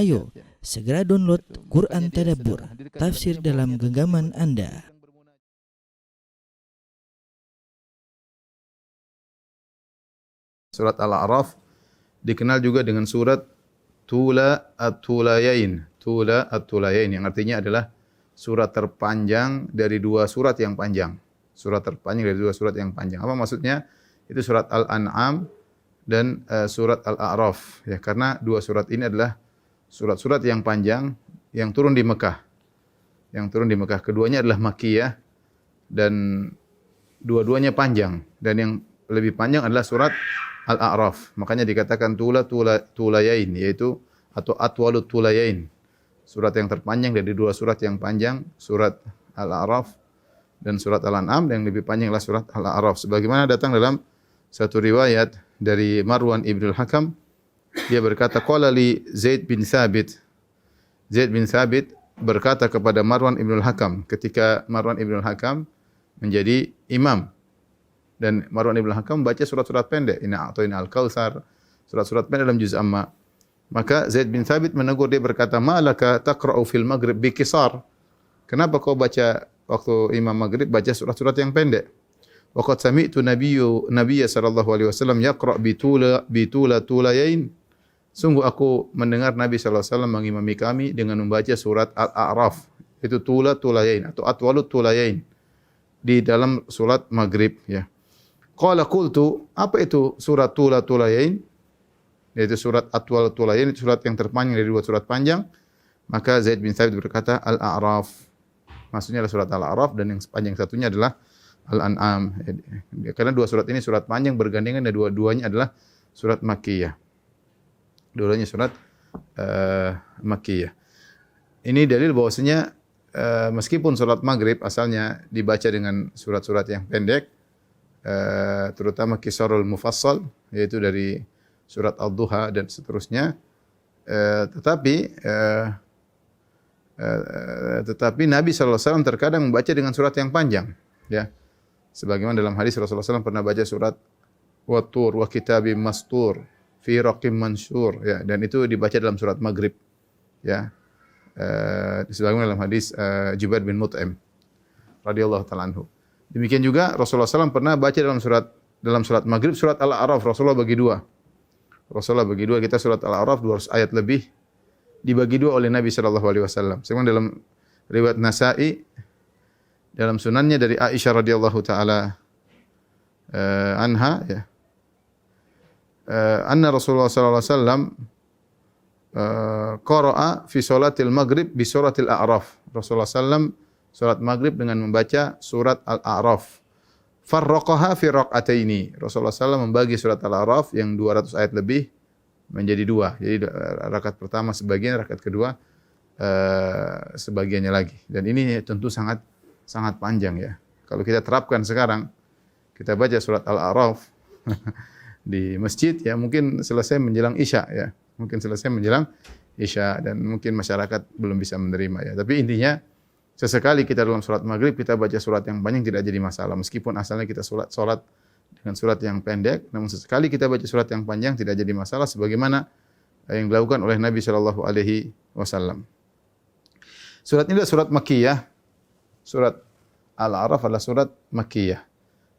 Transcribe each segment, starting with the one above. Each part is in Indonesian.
Ayo, segera download Quran Tadabbur, tafsir dalam genggaman Anda. Surat Al-A'raf dikenal juga dengan surat Tula At-Tulayain. Tula At-Tulayain yang artinya adalah surat terpanjang dari dua surat yang panjang. Surat terpanjang dari dua surat yang panjang. Apa maksudnya? Itu surat Al-An'am dan surat Al-A'raf. Ya, karena dua surat ini adalah surat-surat yang panjang yang turun di Mekah. Yang turun di Mekah. Keduanya adalah Makkiyah dan dua-duanya panjang. Dan yang lebih panjang adalah surat Al-A'raf. Makanya dikatakan Tulayain, yaitu atau Atwalut Tulayain. Surat yang terpanjang dari dua surat yang panjang, surat Al-A'raf dan surat Al-An'am, yang lebih panjang adalah surat Al-A'raf. Sebagaimana datang dalam satu riwayat dari Marwan ibn al-Hakam, dia berkata, qala li Zaid bin Thabit. Zaid bin Thabit berkata kepada Marwan ibn al-Hakam ketika Marwan ibn al-Hakam menjadi imam. Dan Marwan ibn al-Hakam membaca surat-surat pendek. Inna a'tayna al-Kautsar, surat-surat pendek dalam juz amma. Maka Zaid bin Thabit menegur dia berkata, "Malaka taqra'u fil maghrib bi qisar?" Kenapa kau baca waktu imam maghrib baca surat-surat yang pendek? Wa qad sami'tu nabiyya sallallahu alaihi wasallam yaqra' bi tulayain. Sungguh aku mendengar Nabi sallallahu alaihi wasallam mengimami kami dengan membaca surat Al-A'raf. Itu tulayain atau atwalut tulayain di dalam salat maghrib, ya. Qala qultu, apa itu surat tulayain? Yaitu surat Atwalut Tulayain, surat yang terpanjang dari dua surat panjang. Maka Zaid bin Thabit berkata Al-A'raf. Maksudnya adalah surat Al-A'raf dan yang sepanjang satunya adalah Al-An'am. Karena dua surat ini surat panjang bergandengan dan dua-duanya adalah surat Makkiyah. Dua-duanya surat Makkiyah. Ini dalil bahwasanya meskipun surat Maghrib asalnya dibaca dengan surat-surat yang pendek, terutama Qisarul Mufassal, yaitu dari surat Al-Duha dan seterusnya, tetapi Nabi SAW terkadang membaca dengan surat yang panjang, ya. Sebagaimana dalam hadis Rasulullah SAW pernah baca surat Wat-Tur wa kitabim mastur fi raqim mansur, ya, dan itu dibaca dalam surat Maghrib, ya. Sebagaimana dalam hadis Jubair bin Mut'im radhiyallahu ta'ala anhu. Demikian juga Rasulullah SAW pernah baca dalam surat Maghrib surat Al-A'raf. Rasulullah bagi dua. Kita surat Al-A'raf 200 ayat lebih dibagi dua oleh Nabi sallallahu alaihi wasallam. Sebagaimana dalam riwayat Nasa'i dalam sunannya dari Aisyah radhiyallahu taala anha, ya. Anna Rasulullah sallallahu alaihi wasallam qara'a fi salatil maghrib bi suratil A'raf. Rasulullah sallam salat maghrib dengan membaca surat Al-A'raf. Farraqaha fi raq'ataini. Rasulullah SAW membagi surat Al-A'raf yang 200 ayat lebih menjadi dua. Jadi rakaat pertama sebagian, rakaat kedua sebagiannya lagi. Dan ini tentu sangat panjang, ya. Kalau kita terapkan sekarang, kita baca surat Al-A'raf di masjid, ya, mungkin selesai menjelang Isya, ya. Dan mungkin masyarakat belum bisa menerima, ya. Tapi intinya sesekali kita dalam surat Maghrib kita baca surat yang panjang tidak jadi masalah, meskipun asalnya kita salat dengan surat yang pendek, namun sesekali kita baca surat yang panjang tidak jadi masalah, sebagaimana yang dilakukan oleh Nabi Shallallahu Alaihi Wasallam. Surat ini adalah surat Makkiyah. Surat Al-A'raf adalah surat Makkiyah.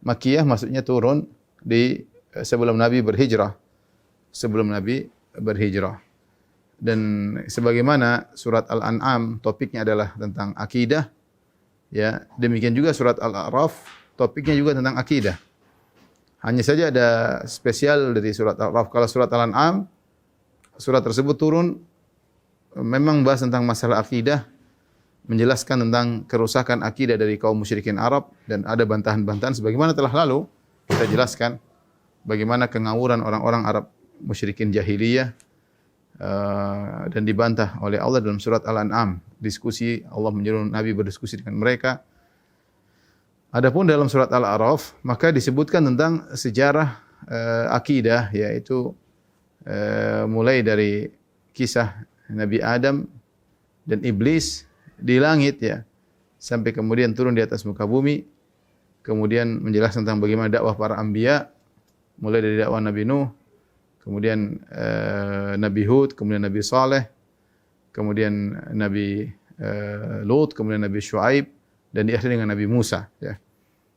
Makkiyah maksudnya turun di sebelum Nabi berhijrah. Dan sebagaimana surat Al-An'am topiknya adalah tentang akidah, ya, demikian juga surat Al-A'raf topiknya juga tentang akidah. Hanya saja ada spesial dari surat Al-A'raf. Kalau surat Al-An'am, surat tersebut turun memang bahas tentang masalah akidah, menjelaskan tentang kerusakan akidah dari kaum musyrikin Arab, dan ada bantahan-bantahan sebagaimana telah lalu kita jelaskan bagaimana kengawuran orang-orang Arab musyrikin jahiliyah, dan dibantah oleh Allah dalam surat Al-An'am. Diskusi, Allah menyuruh Nabi berdiskusi dengan mereka. Adapun dalam surat Al-A'raf maka disebutkan tentang sejarah akidah, yaitu mulai dari kisah Nabi Adam dan iblis di langit, ya, sampai kemudian turun di atas muka bumi, kemudian menjelaskan tentang bagaimana dakwah para anbiya, mulai dari dakwah Nabi Nuh, kemudian Nabi Hud, kemudian Nabi Saleh, kemudian Nabi Lut, kemudian Nabi Syuaib, dan diakhiri dengan Nabi Musa. Ya.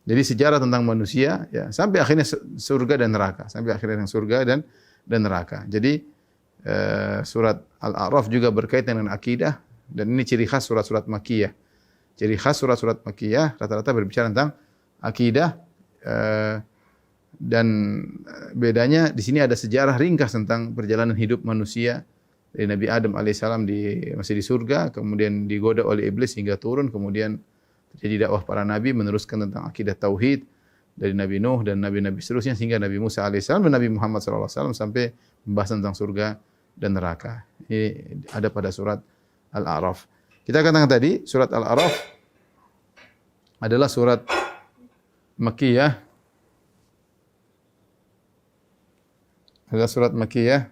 Jadi sejarah tentang manusia, ya, sampai akhirnya surga dan neraka, sampai akhirnya surga dan neraka. Jadi surat Al-A'raf juga berkaitan dengan akidah, dan ini ciri khas surat-surat Makkiyah. Ciri khas surat-surat Makkiyah rata-rata berbicara tentang akidah, dan bedanya di sini ada sejarah ringkas tentang perjalanan hidup manusia dari Nabi Adam alaihissalam masih di surga, kemudian digoda oleh iblis hingga turun, kemudian terjadi dakwah para nabi meneruskan tentang akidah tauhid dari Nabi Nuh dan nabi-nabi seterusnya sehingga Nabi Musa alaihissalam dan Nabi Muhammad sallallahu alaihi wasallam sampai pembahasan tentang surga dan neraka. Ini ada pada surat Al-A'raf. Kita katakan tadi surat Al-A'raf adalah surat Makkiyah. Adalah surat Makkiyah.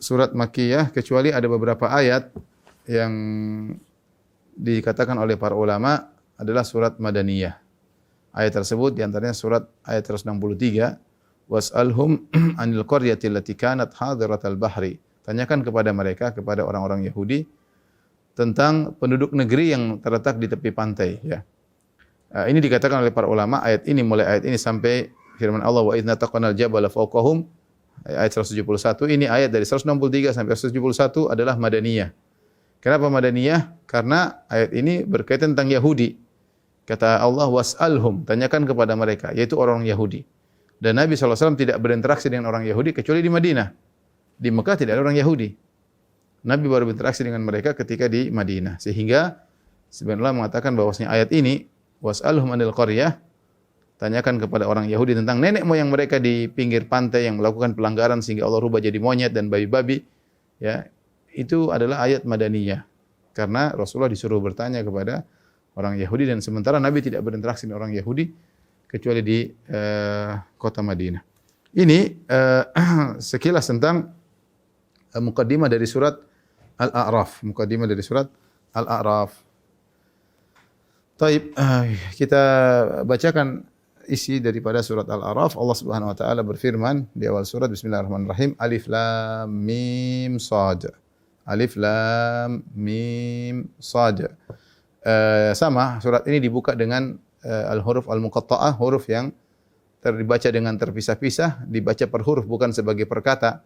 Surat Makkiyah kecuali ada beberapa ayat yang dikatakan oleh para ulama adalah surat Madaniyah. Ayat tersebut diantaranya surat ayat 163, was'alhum anil qaryati allati kanat hadiratal bahri. Tanyakan kepada mereka, kepada orang-orang Yahudi tentang penduduk negeri yang terletak di tepi pantai. Ya. Ini dikatakan oleh para ulama, ayat ini mulai ayat ini sampai firman Allah wa idna taqanal jabala fawqahum, ayat 171, ini ayat dari 163 sampai 171 adalah Madaniyah. Kenapa Madaniyah? Karena ayat ini berkaitan tentang Yahudi. Kata Allah, was'alhum, tanyakan kepada mereka, yaitu orang Yahudi. Dan Nabi SAW tidak berinteraksi dengan orang Yahudi kecuali di Madinah. Di Mekah tidak ada orang Yahudi. Nabi baru berinteraksi dengan mereka ketika di Madinah. Sehingga sebenarnya mengatakan bahwasanya ayat ini, was'alhum anil qaryah, tanyakan kepada orang Yahudi tentang nenek moyang mereka di pinggir pantai yang melakukan pelanggaran sehingga Allah rubah jadi monyet dan babi-babi. Ya, itu adalah ayat Madaniyah. Karena Rasulullah disuruh bertanya kepada orang Yahudi dan sementara Nabi tidak berinteraksi dengan orang Yahudi kecuali di kota Madinah. Ini sekilas tentang mukaddimah dari surat Al-A'raf. Mukaddimah dari surat Al-A'raf. Taib, kita bacakan isi daripada surat Al-A'raf. Allah Subhanahu wa taala berfirman di awal surat, bismillahirrahmanirrahim, Alif Lam Mim Shad. Alif Lam Mim Shad. Sama surat ini dibuka dengan al-huruf al-muqatta'ah, huruf yang dibaca dengan terpisah-pisah, dibaca per huruf bukan sebagai perkata.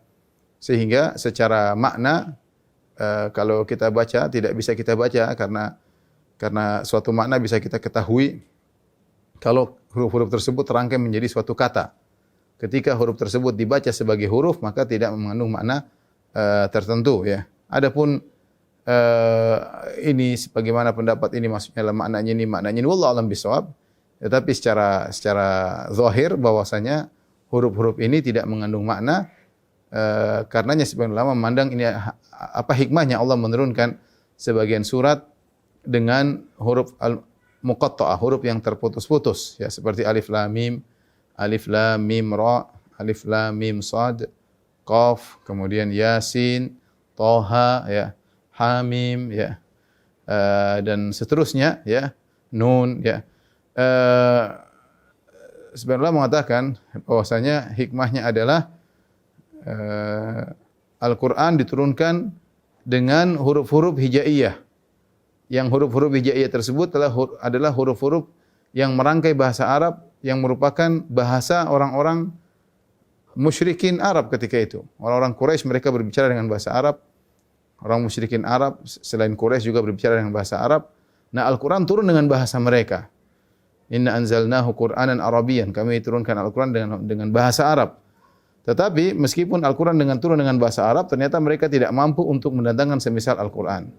Sehingga secara makna kalau kita baca tidak bisa kita baca karena suatu makna bisa kita ketahui kalau huruf-huruf tersebut terangkai menjadi suatu kata. Ketika huruf tersebut dibaca sebagai huruf, maka tidak mengandung makna tertentu. Ya. Adapun ini sebagaimana pendapat ini maksudnya maknanya ini, wallahu a'lam bishawab. Tetapi secara zahir bahwasanya huruf-huruf ini tidak mengandung makna. Karenanya sebagian ulama memandang ini apa hikmahnya Allah menurunkan sebagian surat dengan huruf al-muqatta'ah, huruf yang terputus-putus, ya, seperti alif lam mim ra, alif lam mim shad, qaf, kemudian yasin, toha, ya, hamim, ya, dan seterusnya, ya, nun, ya. Sebagian ulama mengatakan bahwasanya hikmahnya adalah Al-Quran diturunkan dengan huruf-huruf hijaiyah. Yang huruf-huruf hijaiyah tersebut adalah huruf-huruf yang merangkai bahasa Arab yang merupakan bahasa orang-orang musyrikin Arab ketika itu. Orang-orang Quraisy mereka berbicara dengan bahasa Arab. Orang musyrikin Arab selain Quraisy juga berbicara dengan bahasa Arab. Nah, Al-Quran turun dengan bahasa mereka. Inna anzalnahu Qur'anan Arabiyyan. Kami turunkan Al-Quran dengan bahasa Arab. Tetapi meskipun Al-Quran turun dengan bahasa Arab, ternyata mereka tidak mampu untuk mendatangkan semisal Al-Quran.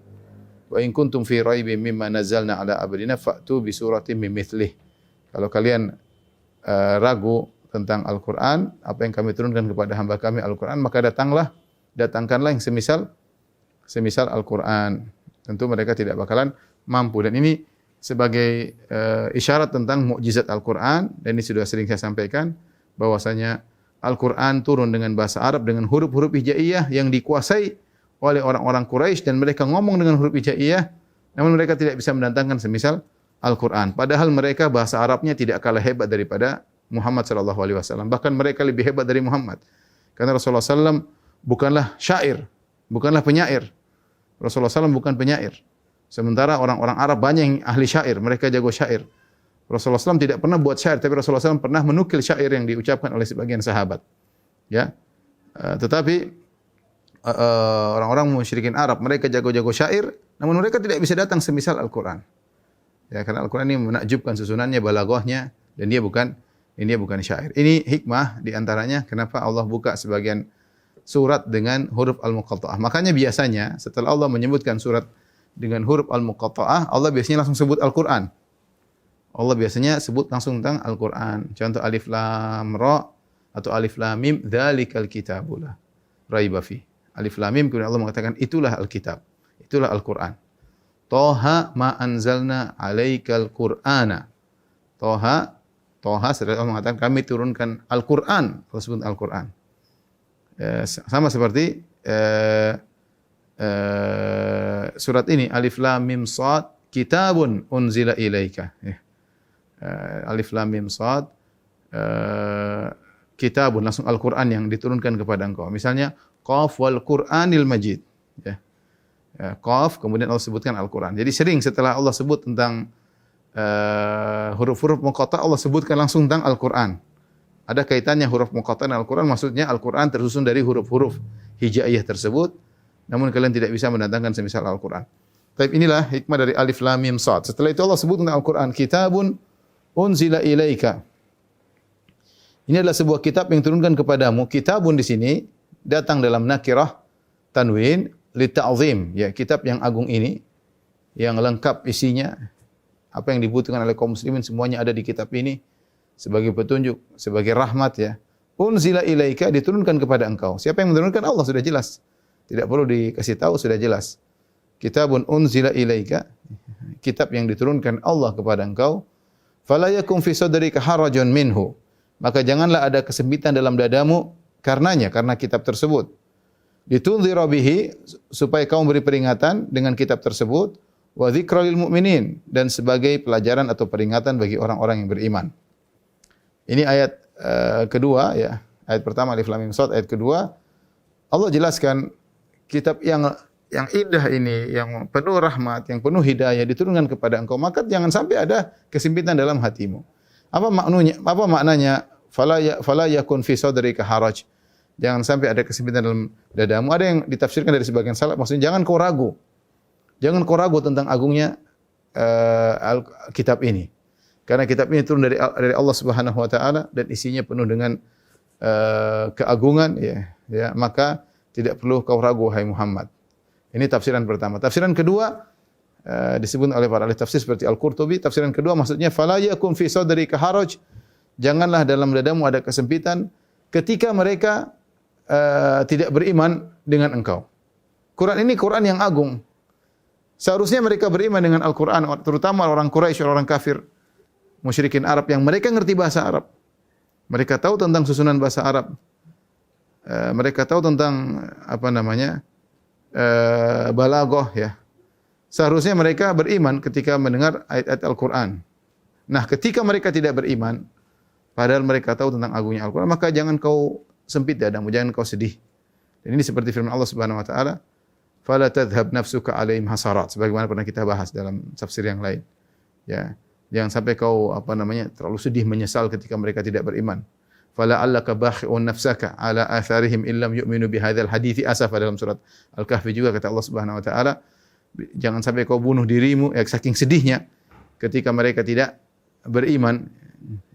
Wa in kuntum fi raibin mimma nazzalna ala abdina fa'tu bi suratin min mithlih. Kalau kalian ragu tentang Al-Quran, apa yang kami turunkan kepada hamba kami Al-Quran, maka datangkanlah yang semisal Al-Quran. Tentu mereka tidak bakalan mampu. Dan ini sebagai isyarat tentang mukjizat Al-Quran, dan ini sudah sering saya sampaikan bahwasanya Al-Quran turun dengan bahasa Arab dengan huruf-huruf hijaiyah yang dikuasai oleh orang-orang Quraisy dan mereka ngomong dengan huruf hijaiyah, namun mereka tidak bisa mendatangkan semisal Al-Quran. Padahal mereka bahasa Arabnya tidak kalah hebat daripada Muhammad sallallahu alaihi wasallam. Bahkan mereka lebih hebat dari Muhammad. Karena Rasulullah sallam bukanlah syair, bukanlah penyair. Rasulullah SAW bukan penyair. Sementara orang-orang Arab banyak yang ahli syair, mereka jago syair. Rasulullah SAW tidak pernah buat syair, tapi Rasulullah SAW pernah menukil syair yang diucapkan oleh sebagian sahabat. Ya, tetapi orang-orang musyrikin Arab, mereka jago-jago syair, namun mereka tidak bisa datang semisal Al-Quran. Ya, karena Al-Quran ini menakjubkan susunannya, balaghahnya, dan dia bukan syair. Ini hikmah diantaranya kenapa Allah buka sebagian surat dengan huruf al-muqatta'ah. Makanya biasanya setelah Allah menyebutkan surat dengan huruf al-muqatta'ah, Allah biasanya langsung sebut Al-Quran. Allah biasanya sebut langsung tentang Al-Quran. Contoh alif lam ra atau alif lam mim, dzalikal kitabul la raiba fi. Alif lam mim, kemudian Allah mengatakan itulah Alkitab, itulah Al-Quran. Toha ma anzalna alaikal Qur'ana. Toha setelah Allah mengatakan kami turunkan Al-Quran, Allah sebut Al-Quran. Sama seperti surat ini, Alif Lam Mim Shad, kitabun unzila ilaika. Alif Lam Mim Shad, kitabun, langsung Al-Quran yang diturunkan kepada engkau. Misalnya, Qaf wal Qur'anil Majid. Qaf, kemudian Allah sebutkan Al-Quran. Jadi sering setelah Allah sebut tentang huruf-huruf muqatta'ah, Allah sebutkan langsung tentang Al-Quran. Ada kaitannya huruf muqatta'ah dan Al-Quran, maksudnya Al-Quran tersusun dari huruf-huruf hijaiyah tersebut, namun kalian tidak bisa mendatangkan semisal Al-Quran. Tapi inilah hikmah dari Alif Lam Mim Shad. Setelah itu Allah sebut tentang Al-Quran, kitabun unzila ilaika. Ini adalah sebuah kitab yang turunkan kepadamu. Kitabun di sini datang dalam nakirah tanwin li ta'zim, ya, kitab yang agung ini, yang lengkap isinya, apa yang dibutuhkan oleh kaum muslimin semuanya ada di kitab ini sebagai petunjuk, sebagai rahmat, ya. Unzila ilaika, diturunkan kepada engkau. Siapa yang menurunkan? Allah, sudah jelas. Tidak perlu dikasih tahu, sudah jelas. Kitabun unzila ilaika, kitab yang diturunkan Allah kepada engkau. Fala yakum fi sadrika harajun minhu. Maka janganlah ada kesempitan dalam dadamu karenanya, karena kitab tersebut. Litunzira bihi, supaya kamu beri peringatan dengan kitab tersebut, wa dzikra lil mu'minin, dan sebagai pelajaran atau peringatan bagi orang-orang yang beriman. Ini ayat kedua, ya. Ayat pertama Alif Lam Mim Shad, ayat kedua Allah jelaskan kitab yang indah ini, yang penuh rahmat, yang penuh hidayah diturunkan kepada engkau, maka jangan sampai ada kesempitan dalam hatimu. Apa maknanya? Fala yakun fi sadrika haraj. Jangan sampai ada kesempitan dalam dadamu. Ada yang ditafsirkan dari sebagian salaf, maksudnya jangan kau ragu. Jangan kau ragu tentang agungnya kitab ini. Karena kitab ini turun dari Allah Subhanahu wa taala dan isinya penuh dengan keagungan, ya, maka tidak perlu kau ragu, hai Muhammad. Ini tafsiran pertama. Tafsiran kedua disebut oleh para ahli tafsir seperti Al-Qurtubi. Tafsiran kedua maksudnya fala yakun fi sadrika haraj. Janganlah dalam dadamu ada kesempitan ketika mereka tidak beriman dengan engkau. Quran ini Quran yang agung. Seharusnya mereka beriman dengan Al-Quran, terutama orang Quraisy, orang kafir, musyrikin Arab yang mereka ngerti bahasa Arab. Mereka tahu tentang susunan bahasa Arab. Mereka tahu tentang balaghah, ya. Seharusnya mereka beriman ketika mendengar ayat-ayat Al-Quran. Nah, ketika mereka tidak beriman, padahal mereka tahu tentang agungnya Al-Quran, maka jangan kau sempit dadamu, jangan kau sedih. Dan ini seperti firman Allah Subhanahu wa taala, "Fala tadhhab nafsuka 'alaihim hasarat." Sebagaimana pernah kita bahas dalam tafsir yang lain. Ya, jangan sampai kau terlalu sedih, menyesal ketika mereka tidak beriman. Fala 'allaka bakhi'un nafsaka 'ala atharihim illam yu'minu bihadzal hadithi asafa, dalam surat Al-Kahfi juga kata Allah Subhanahu wa taala, jangan sampai kau bunuh dirimu saking sedihnya ketika mereka tidak beriman.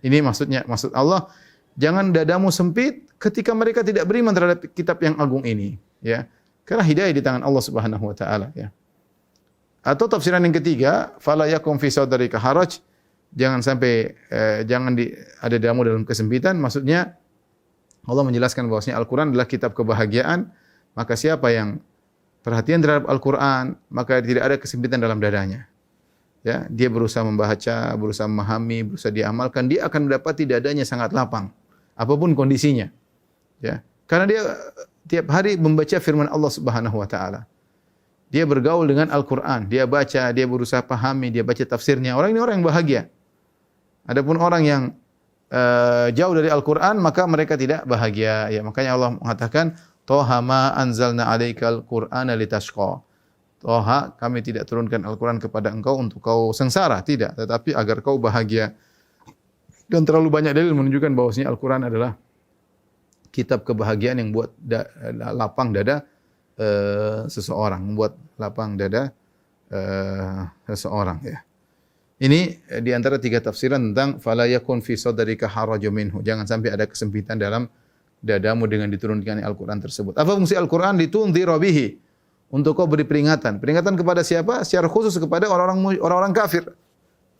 Ini maksud Allah, jangan dadamu sempit ketika mereka tidak beriman terhadap kitab yang agung ini, ya. Karena hidayah di tangan Allah Subhanahu wa taala, ya. Atau tafsiran yang ketiga, fala yakum fi sadrika haraj, jangan sampai ada dadamu dalam kesempitan, maksudnya Allah menjelaskan bahwasanya Al-Qur'an adalah kitab kebahagiaan, maka siapa yang perhatian terhadap Al-Qur'an, maka tidak ada kesempitan dalam dadanya. Ya, dia berusaha membaca, berusaha memahami, berusaha diamalkan, dia akan mendapati dadanya sangat lapang, apapun kondisinya. Ya, karena dia tiap hari membaca firman Allah Subhanahu wa taala. Dia bergaul dengan Al-Qur'an, dia baca, dia berusaha pahami, dia baca tafsirnya. Orang ini orang yang bahagia. Adapun orang yang jauh dari Al-Qur'an, maka mereka tidak bahagia. Ya, makanya Allah mengatakan, "Toha ma anzalna 'alaikal Qur'ana litashqa." Toha, kami tidak turunkan Al-Quran kepada engkau untuk kau sengsara, tidak, tetapi agar kau bahagia. Dan terlalu banyak dalil menunjukkan bahwasanya Al-Quran adalah kitab kebahagiaan yang buat lapang dada seseorang, membuat lapang dada seseorang. Ya. Ini di antara 3 tafsiran tentang fala yakun fi sadrika harajun minhu. Jangan sampai ada kesempitan dalam dadamu dengan diturunkannya Al-Quran tersebut. Apa fungsi Al-Quran? Litundzira bihi. Untuk kau beri peringatan. Peringatan kepada siapa? Secara khusus kepada orang-orang kafir.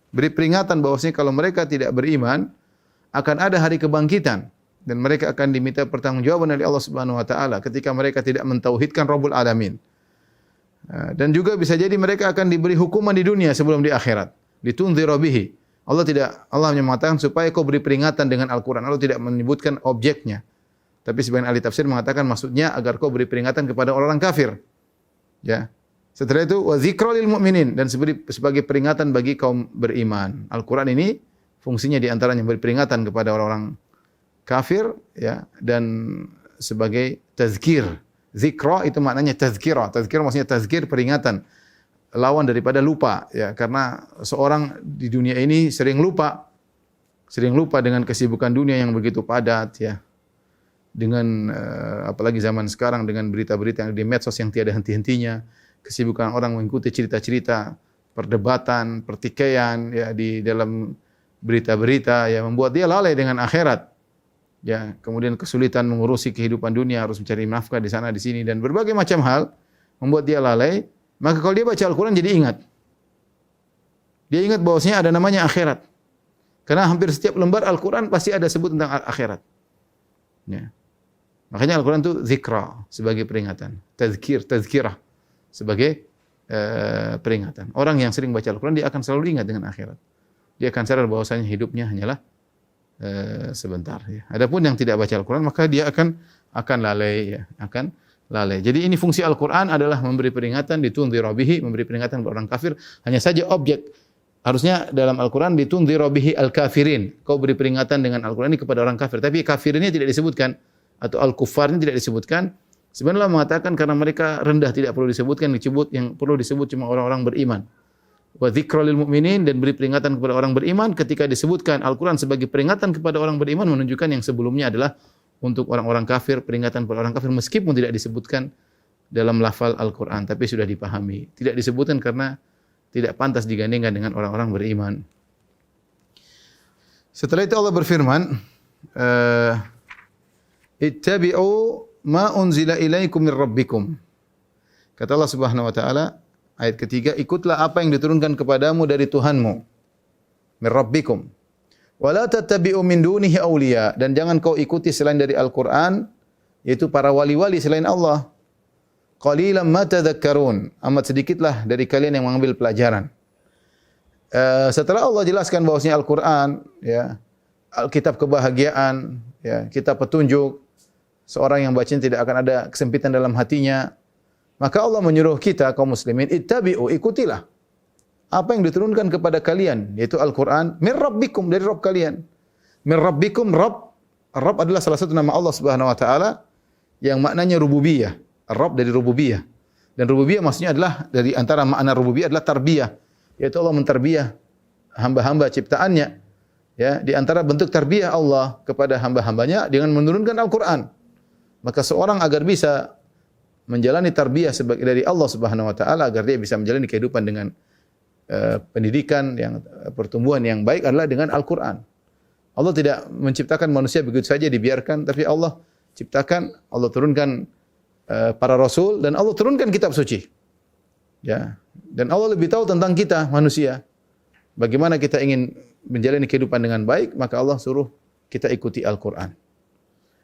Beri peringatan bahwasanya kalau mereka tidak beriman, akan ada hari kebangkitan dan mereka akan diminta pertanggungjawaban oleh Allah Subhanahu wa taala ketika mereka tidak mentauhidkan Rabbul Alamin. Dan juga bisa jadi mereka akan diberi hukuman di dunia sebelum di akhirat. Litundzira bihi. Allah hanya mengatakan supaya kau beri peringatan dengan Al-Qur'an. Allah tidak menyebutkan objeknya. Tapi sebagian ahli tafsir mengatakan maksudnya agar kau beri peringatan kepada orang kafir. Ya. Setelah itu wa dzikra lil mu'minin dan sebagai peringatan bagi kaum beriman. Al-Qur'an ini fungsinya di antaranya beri peringatan kepada orang-orang kafir ya dan sebagai tazkir. Zikra itu maknanya tazkirah. Tazkirah maksudnya tazkir peringatan. Lawan daripada lupa ya karena seorang di dunia ini sering lupa dengan kesibukan dunia yang begitu padat ya. Dengan apalagi zaman sekarang dengan berita-berita yang di medsos yang tiada henti-hentinya, kesibukan orang mengikuti cerita-cerita, perdebatan, pertikaian ya di dalam berita-berita yang membuat dia lalai dengan akhirat. Ya, kemudian kesulitan mengurusi kehidupan dunia, harus mencari nafkah di sana di sini dan berbagai macam hal membuat dia lalai. Maka kalau dia baca Al-Qur'an jadi ingat. Dia ingat bahwasanya ada namanya akhirat. Karena hampir setiap lembar Al-Qur'an pasti ada sebut tentang akhirat. Ya. Makanya Al-Quran itu zikra sebagai peringatan. Tazkirah sebagai peringatan. Orang yang sering baca Al-Quran dia akan selalu ingat dengan akhirat. Dia akan sadar bahwasanya hidupnya hanyalah sebentar. Ya. Adapun yang tidak baca Al-Quran maka dia akan lalai. Ya. Akan lalai. Jadi ini fungsi Al-Quran adalah memberi peringatan, litundzira bihi, memberi peringatan kepada orang kafir. Hanya saja objek. Harusnya dalam Al-Quran litundzira bihi al-kafirin. Kau beri peringatan dengan Al-Quran ini kepada orang kafir. Tapi kafirinnya tidak disebutkan. Atau al-kuffarnya tidak disebutkan. Sebenarnya Allah mengatakan karena mereka rendah tidak perlu disebutkan, yang perlu disebut cuma orang-orang beriman. Wa dzikra lil mu'minin dan beri peringatan kepada orang beriman ketika disebutkan Al-Qur'an sebagai peringatan kepada orang beriman menunjukkan yang sebelumnya adalah untuk orang-orang kafir, peringatan kepada orang kafir meskipun tidak disebutkan dalam lafal Al-Qur'an tapi sudah dipahami. Tidak disebutkan karena tidak pantas digandingkan dengan orang-orang beriman. Setelah itu Allah berfirman, ittabi'u ma unzila ilaikum min rabbikum. Kata Allah Subhanahu wa taala ayat ketiga, ikutlah apa yang diturunkan kepadamu dari Tuhanmu. Min rabbikum. Wa la tattabi'u min dunihi awliya dan jangan kau ikuti selain dari Al-Qur'an yaitu para wali-wali selain Allah. Qalilan ma tadhakkarun. Amat sedikitlah dari kalian yang mengambil pelajaran. Setelah Allah jelaskan bahwasanya Al-Qur'an ya, Alkitab kebahagiaan, ya, kitab petunjuk, seorang yang bacanya tidak akan ada kesempitan dalam hatinya. Maka Allah menyuruh kita kaum muslimin, ittabi'u, ikutilah apa yang diturunkan kepada kalian, yaitu Al-Qur'an, min rabbikum, dari Rabb kalian. Min rabbikum, Rabb adalah salah satu nama Allah Subhanahu wa taala yang maknanya rububiyah. Rabb dari rububiyah. Dan rububiyah maksudnya adalah dari antara makna rububiyah adalah tarbiyah, yaitu Allah mentarbiyah hamba-hamba ciptaannya. Ya, di antara bentuk tarbiyah Allah kepada hamba-hambanya dengan menurunkan Al-Qur'an. Maka seorang agar bisa menjalani tarbiyah sebagai dari Allah Subhanahu wa taala agar dia bisa menjalani kehidupan dengan pendidikan yang pertumbuhan yang baik adalah dengan Al-Qur'an. Allah tidak menciptakan manusia begitu saja dibiarkan, tapi Allah ciptakan, Allah turunkan para rasul dan Allah turunkan kitab suci. Ya. Dan Allah lebih tahu tentang kita manusia. Bagaimana kita ingin menjalani kehidupan dengan baik, maka Allah suruh kita ikuti Al-Qur'an.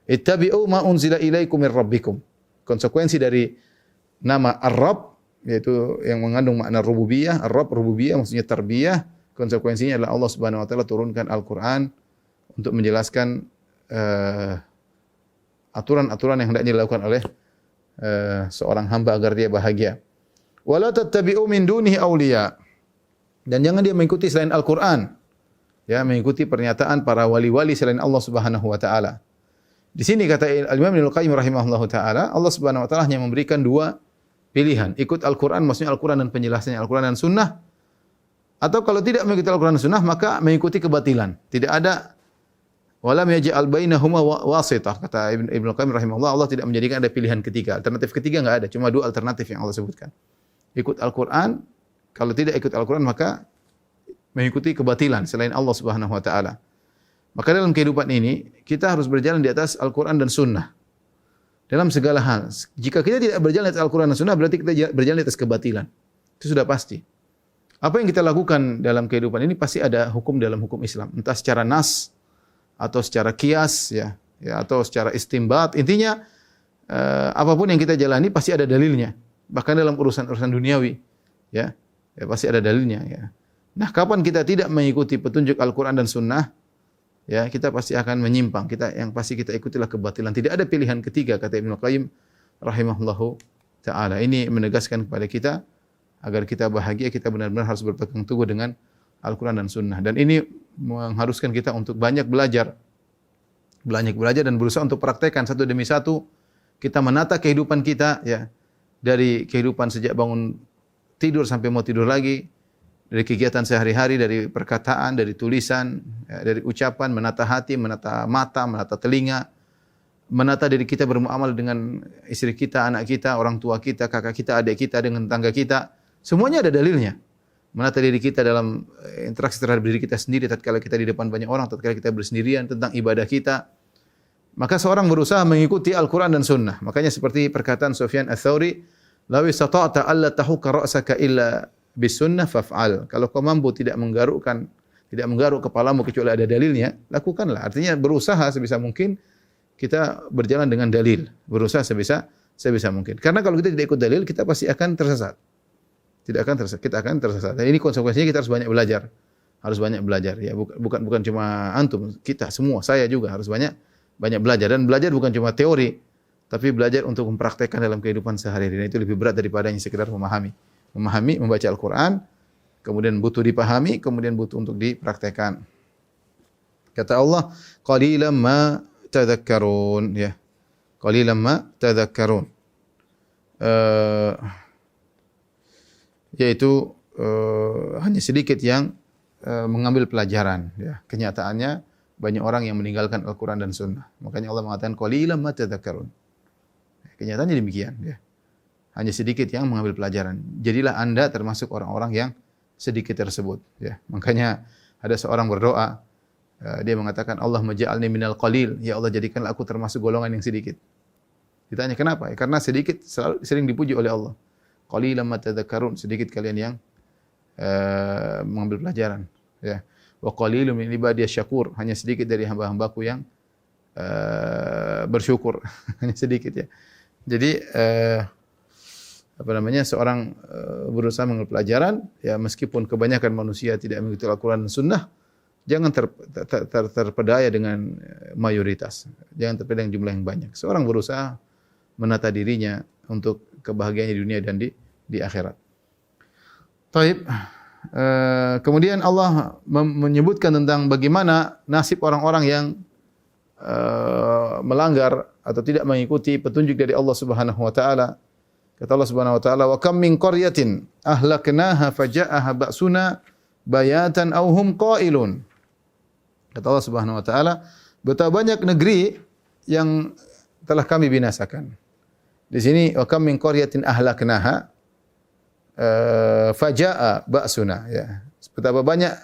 Ittabi'u ma unzila ilaikum min rabbikum. Konsekuensi dari nama Ar-Rabb yaitu yang mengandung makna rububiyah, Ar-Rabb rububiyah maksudnya tarbiyah, konsekuensinya adalah Allah Subhanahu wa taala turunkan Al-Qur'an untuk menjelaskan aturan-aturan yang hendaknya dilakukan oleh seorang hamba agar dia bahagia. Wala tattabi'u min dunihi awliya. Dan jangan dia mengikuti selain Al-Qur'an. Ya, mengikuti pernyataan para wali-wali selain Allah Subhanahu wa taala. Di sini kata Al-Imam Ibnu Qayyim rahimahullahu taala, Allah Subhanahu wa taala hanya memberikan dua pilihan. Ikut Al-Quran, maksudnya Al-Quran dan penjelasannya Al-Quran dan Sunnah. Atau kalau tidak mengikuti Al-Quran dan Sunnah, maka mengikuti kebatilan. Tidak ada walam yaj'al bainahuma wasithah, kata Ibnu Qayyim rahimahullah. Allah tidak menjadikan ada pilihan ketiga. Alternatif ketiga enggak ada, cuma dua alternatif yang Allah sebutkan. Ikut Al-Quran, kalau tidak ikut Al-Quran maka mengikuti kebatilan selain Allah Subhanahu wa taala. Maka dalam kehidupan ini kita harus berjalan di atas Al-Quran dan Sunnah. Dalam segala hal. Jika kita tidak berjalan di atas Al-Quran dan Sunnah, berarti kita berjalan di atas kebatilan. Itu sudah pasti. Apa yang kita lakukan dalam kehidupan ini pasti ada hukum dalam hukum Islam. Entah secara nas, atau secara kias, ya atau secara istimbat. Intinya, apapun yang kita jalani pasti ada dalilnya. Bahkan dalam urusan-urusan duniawi. Ya pasti ada dalilnya. Ya. Nah, kapan kita tidak mengikuti petunjuk Al-Quran dan Sunnah, ya kita pasti akan menyimpang. Yang pasti kita ikutilah kebatilan. Tidak ada pilihan ketiga, kata Ibnu Qayyim rahimahullahu taala. Ini menegaskan kepada kita agar kita bahagia, kita benar-benar harus berpegang teguh dengan Al-Quran dan Sunnah. Dan ini mengharuskan kita untuk banyak belajar dan berusaha untuk praktekkan satu demi satu. Kita menata kehidupan kita, ya, dari kehidupan sejak bangun tidur sampai mau tidur lagi. Dari kegiatan sehari-hari, dari perkataan, dari tulisan, ya, dari ucapan, menata hati, menata mata, menata telinga, menata diri kita bermuamalah dengan istri kita, anak kita, orang tua kita, kakak kita, adik kita, dengan tetangga kita. Semuanya ada dalilnya. Menata diri kita dalam interaksi terhadap diri kita sendiri, tatkala kita di depan banyak orang, tatkala kita bersendirian, tentang ibadah kita. Maka seorang berusaha mengikuti Al-Quran dan Sunnah. Makanya seperti perkataan Sufyan Ats-Tsauri, "Law istata'ta alla tahukka ra'saka illa bisunnah faf'al." Kalau kau mampu tidak menggaruk kepalamu kecuali ada dalilnya, lakukanlah. Artinya berusaha sebisa mungkin kita berjalan dengan dalil, berusaha sebisa mungkin. Karena kalau kita tidak ikut dalil, kita pasti akan tersesat. Kita akan tersesat. Dan ini konsekuensinya kita harus banyak belajar. Ya, bukan cuma antum, kita semua, saya juga harus banyak belajar. Dan belajar bukan cuma teori, tapi belajar untuk mempraktekkan dalam kehidupan sehari-hari. Dan itu lebih berat daripada hanya sekedar memahami, membaca Al-Quran, kemudian butuh dipahami, kemudian butuh untuk dipraktekkan. Kata Allah, qalilan ma tadhakkarun, ya. Qalilan ma tadhakkarun. Yaitu hanya sedikit yang mengambil pelajaran, ya. Kenyataannya banyak orang yang meninggalkan Al-Quran dan Sunnah. Makanya Allah mengatakan qalilan ma tadhakkarun. Kenyataannya demikian, ya. Hanya sedikit yang mengambil pelajaran. Jadilah Anda termasuk orang-orang yang sedikit tersebut, ya. Makanya ada seorang berdoa, dia mengatakan, Allah maj'alni minal qalil, ya Allah jadikanlah aku termasuk golongan yang sedikit. Ditanya kenapa? Karena sedikit sering dipuji oleh Allah. Qalilan ma tadhakkarun, sedikit kalian yang mengambil pelajaran, ya. Wa qalilun min ibadiyasy syakur, hanya sedikit dari hamba-hambaku yang bersyukur. Hanya sedikit, ya. Jadi seorang berusaha mengambil pelajaran, ya, meskipun kebanyakan manusia tidak mengikuti Al-Quran dan Sunnah, jangan terpedaya dengan mayoritas. Jangan terpedaya dengan jumlah yang banyak. Seorang berusaha menata dirinya untuk kebahagiaan di dunia dan di akhirat. Taib. Kemudian Allah menyebutkan tentang bagaimana nasib orang-orang yang melanggar atau tidak mengikuti petunjuk dari Allah Subhanahu wa taala. Kata Allah Subhanahu wa taala, "Wa kam min qaryatin ahlaknaha faja'aha ba'suna bayatan aw hum qailun." Kata Allah Subhanahu wa taala, betapa banyak negeri yang telah kami binasakan. Di sini wa kam min qaryatin ahlaknaha faja'a ba'suna, ya. Betapa banyak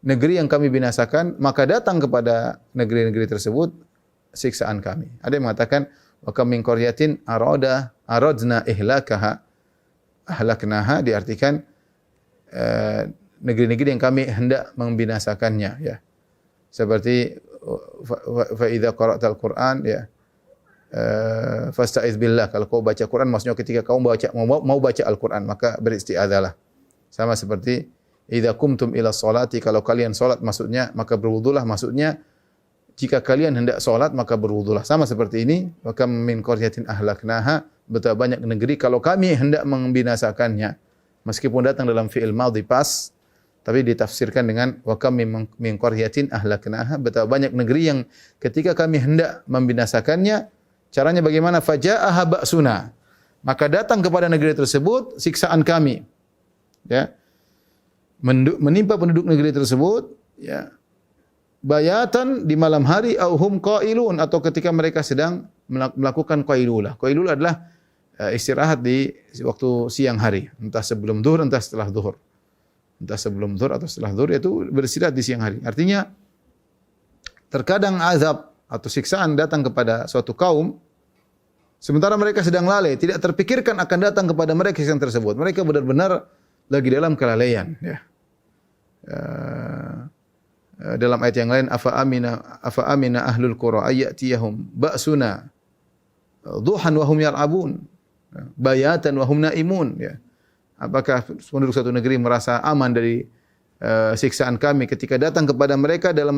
negeri yang kami binasakan, maka datang kepada negeri-negeri tersebut siksaan kami. Ada yang mengatakan wa kam min qaryatin aradna ihlakaha ahlaknaha, diartikan negeri-negeri yang kami hendak membinasakannya, ya. Seperti fa idza qara'tal Qur'an, ya, fasta'iz billah, kalau kau baca Quran, maksudnya ketika kau mau baca Al-Quran maka beristi'adzalah. Sama seperti idza kumtum ila sholati, kalau kalian salat maksudnya maka berwudulah, maksudnya jika kalian hendak salat maka berwudulah. Sama seperti ini, wa kam min qaryatin ahlaknaha, betapa banyak negeri kalau kami hendak membinasakannya. Meskipun datang dalam fi'il madhi pas, tapi ditafsirkan dengan wa kam min qaryatin ahlaknaha, betapa banyak negeri yang ketika kami hendak membinasakannya. Caranya bagaimana? Faja'aha ba'suna. maka datang kepada negeri tersebut siksaan kami. Ya. Menimpa penduduk negeri tersebut, ya. Bayatan di malam hari au hum qailun, atau ketika mereka sedang melakukan qailulah. Qailulah adalah istirahat di waktu siang hari, entah sebelum zuhur, entah setelah zuhur. Entah sebelum zuhur atau setelah zuhur, itu beristirahat di siang hari. Artinya terkadang azab atau siksaan datang kepada suatu kaum sementara mereka sedang lalai, tidak terpikirkan akan datang kepada mereka siksaan tersebut. Mereka benar-benar lagi dalam kelalaian, ya. Dalam ayat yang lain, afa amina ahlul qura ayatiyahum ba'suna duhan wa hum yar'abun bayatan wa hum naimun, ya. Apakah penduduk satu negeri merasa aman dari siksaan kami ketika datang kepada mereka dalam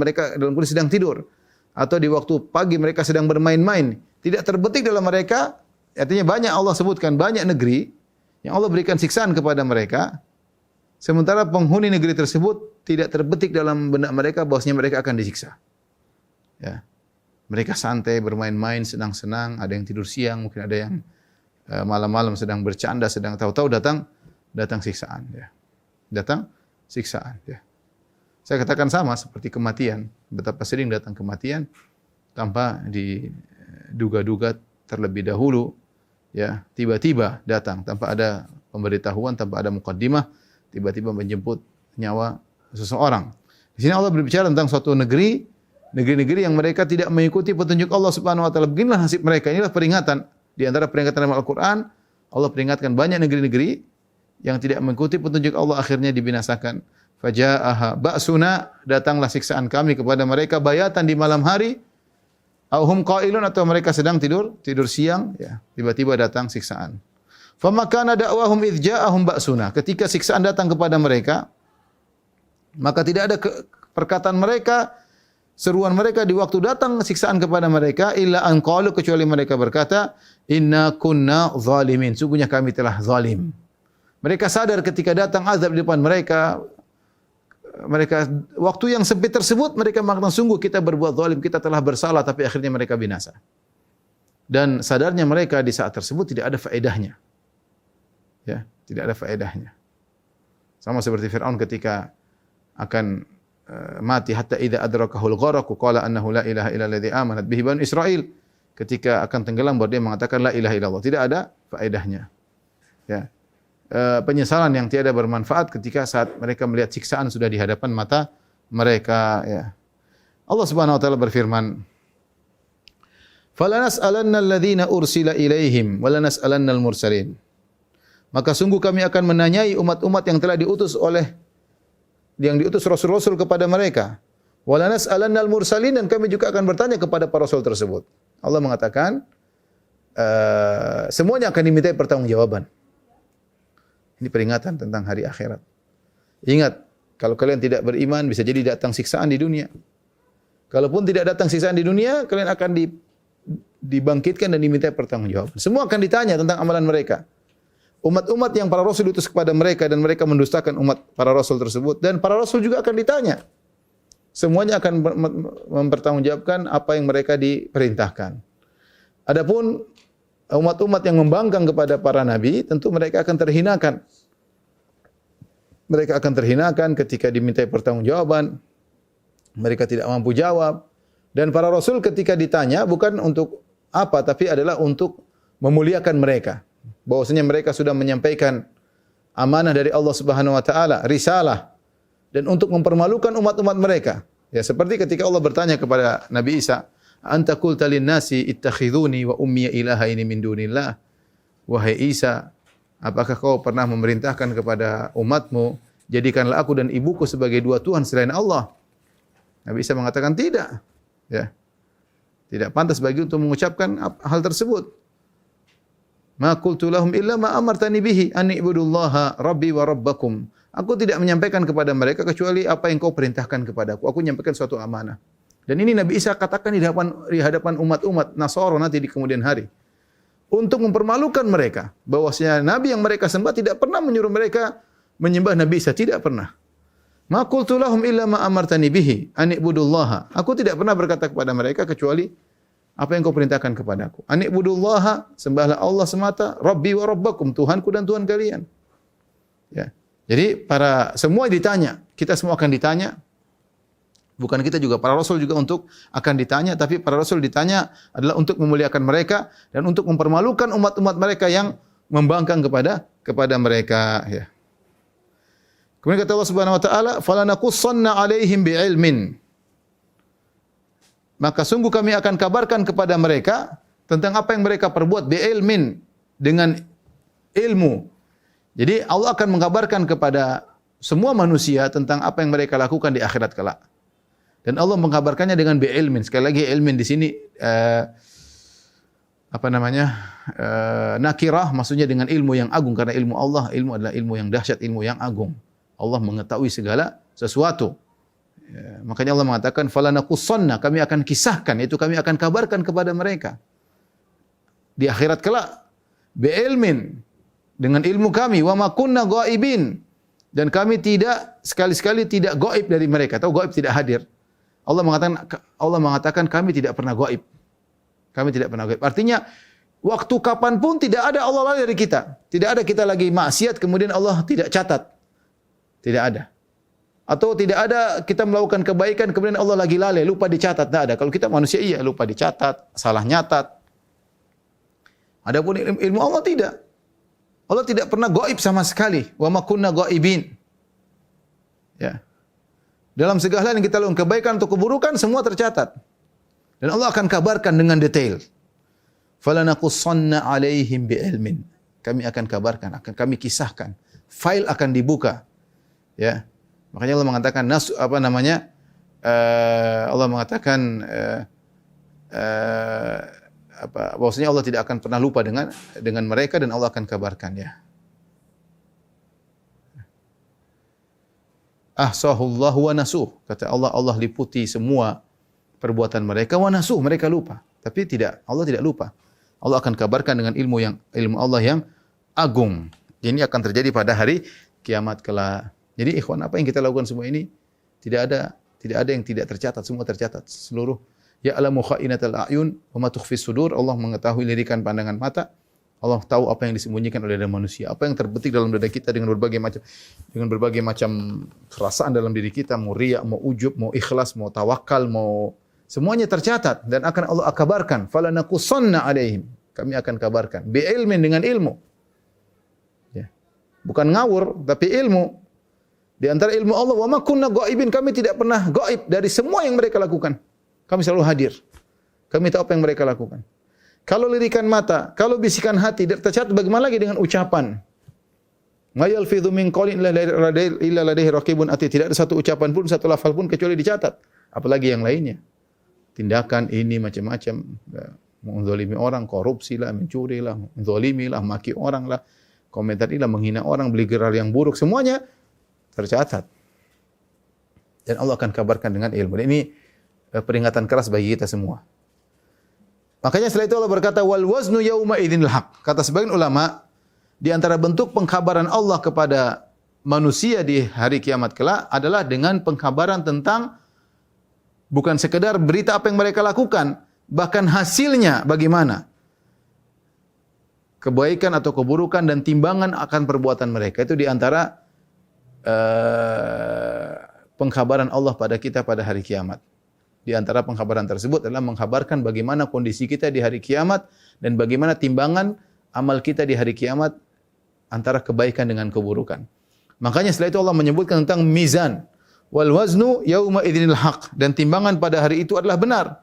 kondisi sedang tidur, atau di waktu pagi mereka sedang bermain-main? Tidak terbetik dalam mereka. Artinya banyak, Allah sebutkan banyak negeri yang Allah berikan siksaan kepada mereka, sementara penghuni negeri tersebut tidak terbetik dalam benak mereka bahwasanya mereka akan disiksa. Ya. Mereka santai, bermain-main, senang-senang, ada yang tidur siang, mungkin ada yang malam-malam sedang bercanda, sedang tahu-tahu datang siksaan, ya. Datang siksaan, ya. Saya katakan sama seperti kematian, betapa sering datang kematian tanpa diduga-duga terlebih dahulu, ya, tiba-tiba datang tanpa ada pemberitahuan, tanpa ada mukaddimah, tiba-tiba menjemput nyawa seseorang. Di sini Allah berbicara tentang suatu negeri-negeri yang mereka tidak mengikuti petunjuk Allah Subhanahu wa taala. Beginilah nasib mereka. Inilah peringatan. Di antara peringatan dalam Al-Qur'an, Allah peringatkan banyak negeri-negeri yang tidak mengikuti petunjuk Allah, akhirnya dibinasakan. Faja'aha ba'suna, datanglah siksaan kami kepada mereka bayatan di malam hari, au hum qailun, atau mereka sedang tidur siang, ya, tiba-tiba datang siksaan. Famakana da'wahum idz ja'ahum ba'suna, ketika siksaan datang kepada mereka, maka tidak ada perkataan mereka, seruan mereka di waktu datang siksaan kepada mereka, illa an qalu, kecuali mereka berkata, inna kunna zalimin, sungguhnya kami telah zalim. Mereka sadar ketika datang azab di depan mereka waktu yang sempit tersebut mereka mengatakan, sungguh kita berbuat zalim, kita telah bersalah, tapi akhirnya mereka binasa. Dan sadarnya mereka di saat tersebut tidak ada faedahnya. Ya, tidak ada faedahnya. Sama seperti Firaun ketika akan mati, hatta idza adrakahul gharq qala annahu la ilaha illa alladhi amanat bihi banu Israil. Ketika akan tenggelam baru dia mengatakan la ilaha illallah. Tidak ada faedahnya. Ya. Penyesalan yang tiada bermanfaat ketika saat mereka melihat siksaan sudah di hadapan mata mereka, ya. Allah Subhanahu wa taala berfirman, "Falanas'alanna alladhina ursila ilaihim wa lanas'alanna al-mursalin." Maka sungguh kami akan menanyai umat-umat yang telah diutus rasul-rasul kepada mereka. Wa lanas'alanna al-mursalin, dan kami juga akan bertanya kepada para rasul tersebut. Allah mengatakan semuanya akan dimintai pertanggungjawaban. Ini peringatan tentang hari akhirat. Ingat, kalau kalian tidak beriman, bisa jadi datang siksaan di dunia. Kalaupun tidak datang siksaan di dunia, kalian akan dibangkitkan dan diminta pertanggungjawaban. Semua akan ditanya tentang amalan mereka. Umat-umat yang para rasul diutus kepada mereka dan mereka mendustakan umat para rasul tersebut, dan para rasul juga akan ditanya. Semuanya akan mempertanggungjawabkan apa yang mereka diperintahkan. Adapun umat-umat yang membangkang kepada para nabi, tentu mereka akan terhinakan. Mereka akan terhinakan ketika dimintai pertanggungjawaban. Mereka tidak mampu jawab. Dan para rasul ketika ditanya bukan untuk apa, tapi adalah untuk memuliakan mereka. Bahwasanya mereka sudah menyampaikan amanah dari Allah Subhanahu wa taala, risalah, dan untuk mempermalukan umat-umat mereka. Ya, seperti ketika Allah bertanya kepada Nabi Isa, anta qulta lin-nasi ittakhiduni wa ummi ilahaini min dunillah. Wahai Isa, apakah kau pernah memerintahkan kepada umatmu, jadikanlah aku dan ibuku sebagai dua Tuhan selain Allah? Nabi Isa mengatakan tidak. Ya. Tidak pantas bagi untuk mengucapkan hal tersebut. Ma qultu lahum illa ma amartani bihi an ibudullaha rabbi wa rabbakum. Aku tidak menyampaikan kepada mereka kecuali apa yang kau perintahkan kepadaku. Aku menyampaikan suatu amanah. Dan ini Nabi Isa katakan di hadapan umat-umat Nasara nanti di kemudian hari. Untuk mempermalukan mereka. Bahwasanya Nabi yang mereka sembah tidak pernah menyuruh mereka menyembah Nabi Isa. Tidak pernah. Ma qultu lahum illa ma amartani bihi an ibudullaha. Aku tidak pernah berkata kepada mereka kecuali Apa yang kau perintahkan kepadaku? Ani'budullaha, sembahlah Allah semata, Rabbi wa Rabbakum, Tuhanku dan Tuhan kalian. Ya. Jadi semua ditanya, kita semua akan ditanya. Bukan kita juga, para rasul juga akan ditanya, tapi para rasul ditanya adalah untuk memuliakan mereka dan untuk mempermalukan umat-umat mereka yang membangkang kepada mereka, ya. Kemudian kata Allah Subhanahu wa taala, "Falanaqussanna 'alaihim bi'ilmin." Maka sungguh kami akan kabarkan kepada mereka tentang apa yang mereka perbuat bi'ilmin, dengan ilmu. Jadi Allah akan mengabarkan kepada semua manusia tentang apa yang mereka lakukan di akhirat kelak. Dan Allah mengabarkannya dengan bi'ilmin. Sekali lagi ilmin di sini nakirah, maksudnya dengan ilmu yang agung, karena ilmu Allah, ilmu adalah ilmu yang dahsyat, ilmu yang agung. Allah mengetahui segala sesuatu. Ya, makanya Allah mengatakan falanaqussanna, kami akan kisahkan, yaitu kami akan kabarkan kepada mereka di akhirat kelak bi'ilmin, dengan ilmu kami, wa ma kunna ghaibin, dan kami tidak sekali-sekali tidak gaib dari mereka. Tahu gaib tidak hadir. Allah mengatakan kami tidak pernah gaib. Kami tidak pernah gaib. Artinya waktu kapanpun tidak ada Allah lari dari kita. Tidak ada kita lagi maksiat kemudian Allah tidak catat. Tidak ada. Atau tidak ada kita melakukan kebaikan kemudian Allah lagi lalai, lupa dicatat. Tidak ada. Kalau kita manusia iya, lupa dicatat, salah nyatat. Adapun ilmu Allah tidak. Allah tidak pernah gaib sama sekali. Wa ma kunna ghaibin. Ya. Dalam segala yang kita lakukan, kebaikan atau keburukan, semua tercatat. Dan Allah akan kabarkan dengan detail. Falanaqussanna 'alaihim bi'ilmin. Kami akan kabarkan, akan kami kisahkan. File akan dibuka. Ya. Makanya Allah mengatakan Allah mengatakan bahwasanya Allah tidak akan pernah lupa dengan mereka dan Allah akan kabarkan, ya. Ahsahullahu wa nasuh. Kata Allah, Allah liputi semua perbuatan mereka, wa nasuh, mereka lupa. Tapi tidak, Allah tidak lupa. Allah akan kabarkan dengan ilmu Allah yang agung. Ini akan terjadi pada hari kiamat kelak. Jadi ikhwan, apa yang kita lakukan semua ini tidak ada yang tidak tercatat, semua tercatat. Seluruh ya'lamu kha'inatal a'yun wa ma tukhfis sudur. Allah mengetahui lirikan pandangan mata. Allah tahu apa yang disembunyikan oleh manusia, apa yang terbetik dalam dada kita dengan berbagai macam perasaan dalam diri kita, mau riya, mau ujub, mau ikhlas, mau tawakal, semuanya tercatat dan akan Allah kabarkan. Falanaqussanna 'alaihim. Kami akan kabarkan bi'ilmin, dengan ilmu. Ya. Bukan ngawur, tapi ilmu. Di antara ilmu Allah, wa ma kunna ghaibin, kami tidak pernah gaib dari semua yang mereka lakukan. Kami selalu hadir. Kami tahu apa yang mereka lakukan. Kalau lirikan mata, kalau bisikan hati tercatat, bagaimana lagi dengan ucapan? Ma yalfidhu min qawlin illa ladaihi raqibun atid. Tidak ada satu ucapan pun, satu lafal pun kecuali dicatat. Apalagi yang lainnya. Tindakan ini macam-macam, menzalimi orang, korupsi lah, mencuri lah, menzalimi lah, maki orang lah, komentar lah, menghina orang, beli gerar yang buruk, semuanya tercatat. Dan Allah akan kabarkan dengan ilmu. Dan ini peringatan keras bagi kita semua. Makanya setelah itu Allah berkata, wal waznu yauma idzinil haq. Kata sebagian ulama, di antara bentuk pengkabaran Allah kepada manusia di hari kiamat kelak adalah dengan pengkabaran tentang bukan sekedar berita apa yang mereka lakukan, bahkan hasilnya bagaimana. Kebaikan atau keburukan dan timbangan akan perbuatan mereka. Itu di antara pengkabaran Allah pada kita pada hari kiamat. Di antara pengkabaran tersebut adalah mengkabarkan bagaimana kondisi kita di hari kiamat dan bagaimana timbangan amal kita di hari kiamat antara kebaikan dengan keburukan. Makanya setelah itu Allah menyebutkan tentang mizan. Wal waznu yauma idzinil haq, dan timbangan pada hari itu adalah benar,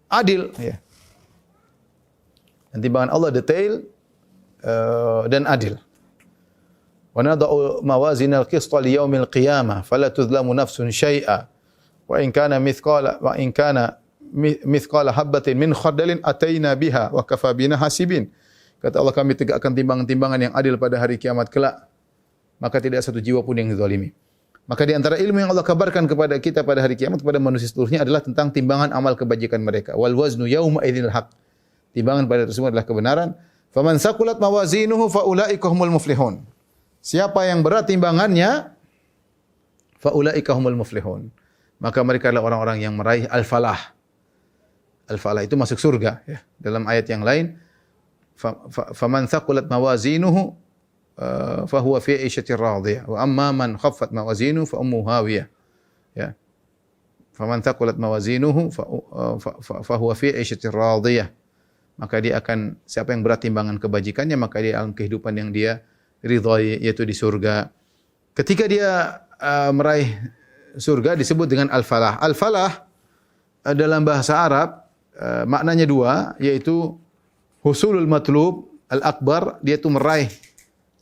adil, ya. Dan timbangan Allah detail dan adil. Wa nada'u mawazinal qista li yaumil qiyamah fala tudlamu nafsun syai'a wa in kana mithqala habatin min khardalin ataina biha wa kafa bina hasibin. Kata Allah, kami tegakkan timbangan-timbangan yang adil pada hari kiamat kelak, maka tidak satu jiwa pun yang zalimi. Maka di antara ilmu yang Allah kabarkan kepada kita pada hari kiamat, kepada manusia seluruhnya adalah tentang timbangan amal kebajikan mereka. Wal waznu yauma idzinil haq. Timbangan pada tersebut adalah kebenaran. Faman saqulat mawazinuhu faulaika humul muflihun. Siapa yang berat timbangannya, faulaika humul muflihun. Maka mereka adalah orang-orang yang meraih al-falah. al-falah itu masuk surga ya. Dalam ayat yang lain faman thaqulat mawazinuhu fahuwa fi 'ishatir radiyah wa amma man khaffat mawazinuhu fa ummuhu hawiyah. Ya. Faman thaqulat mawazinuhu fahuwa fi 'ishatir radiyah. Maka dia akan, siapa yang berat timbangan kebajikannya, maka dia dalam kehidupan yang dia ridhai, yaitu di surga. Ketika dia meraih surga disebut dengan al-falah. Al-falah dalam bahasa Arab maknanya dua, yaitu husulul matlub al-akbar, dia itu meraih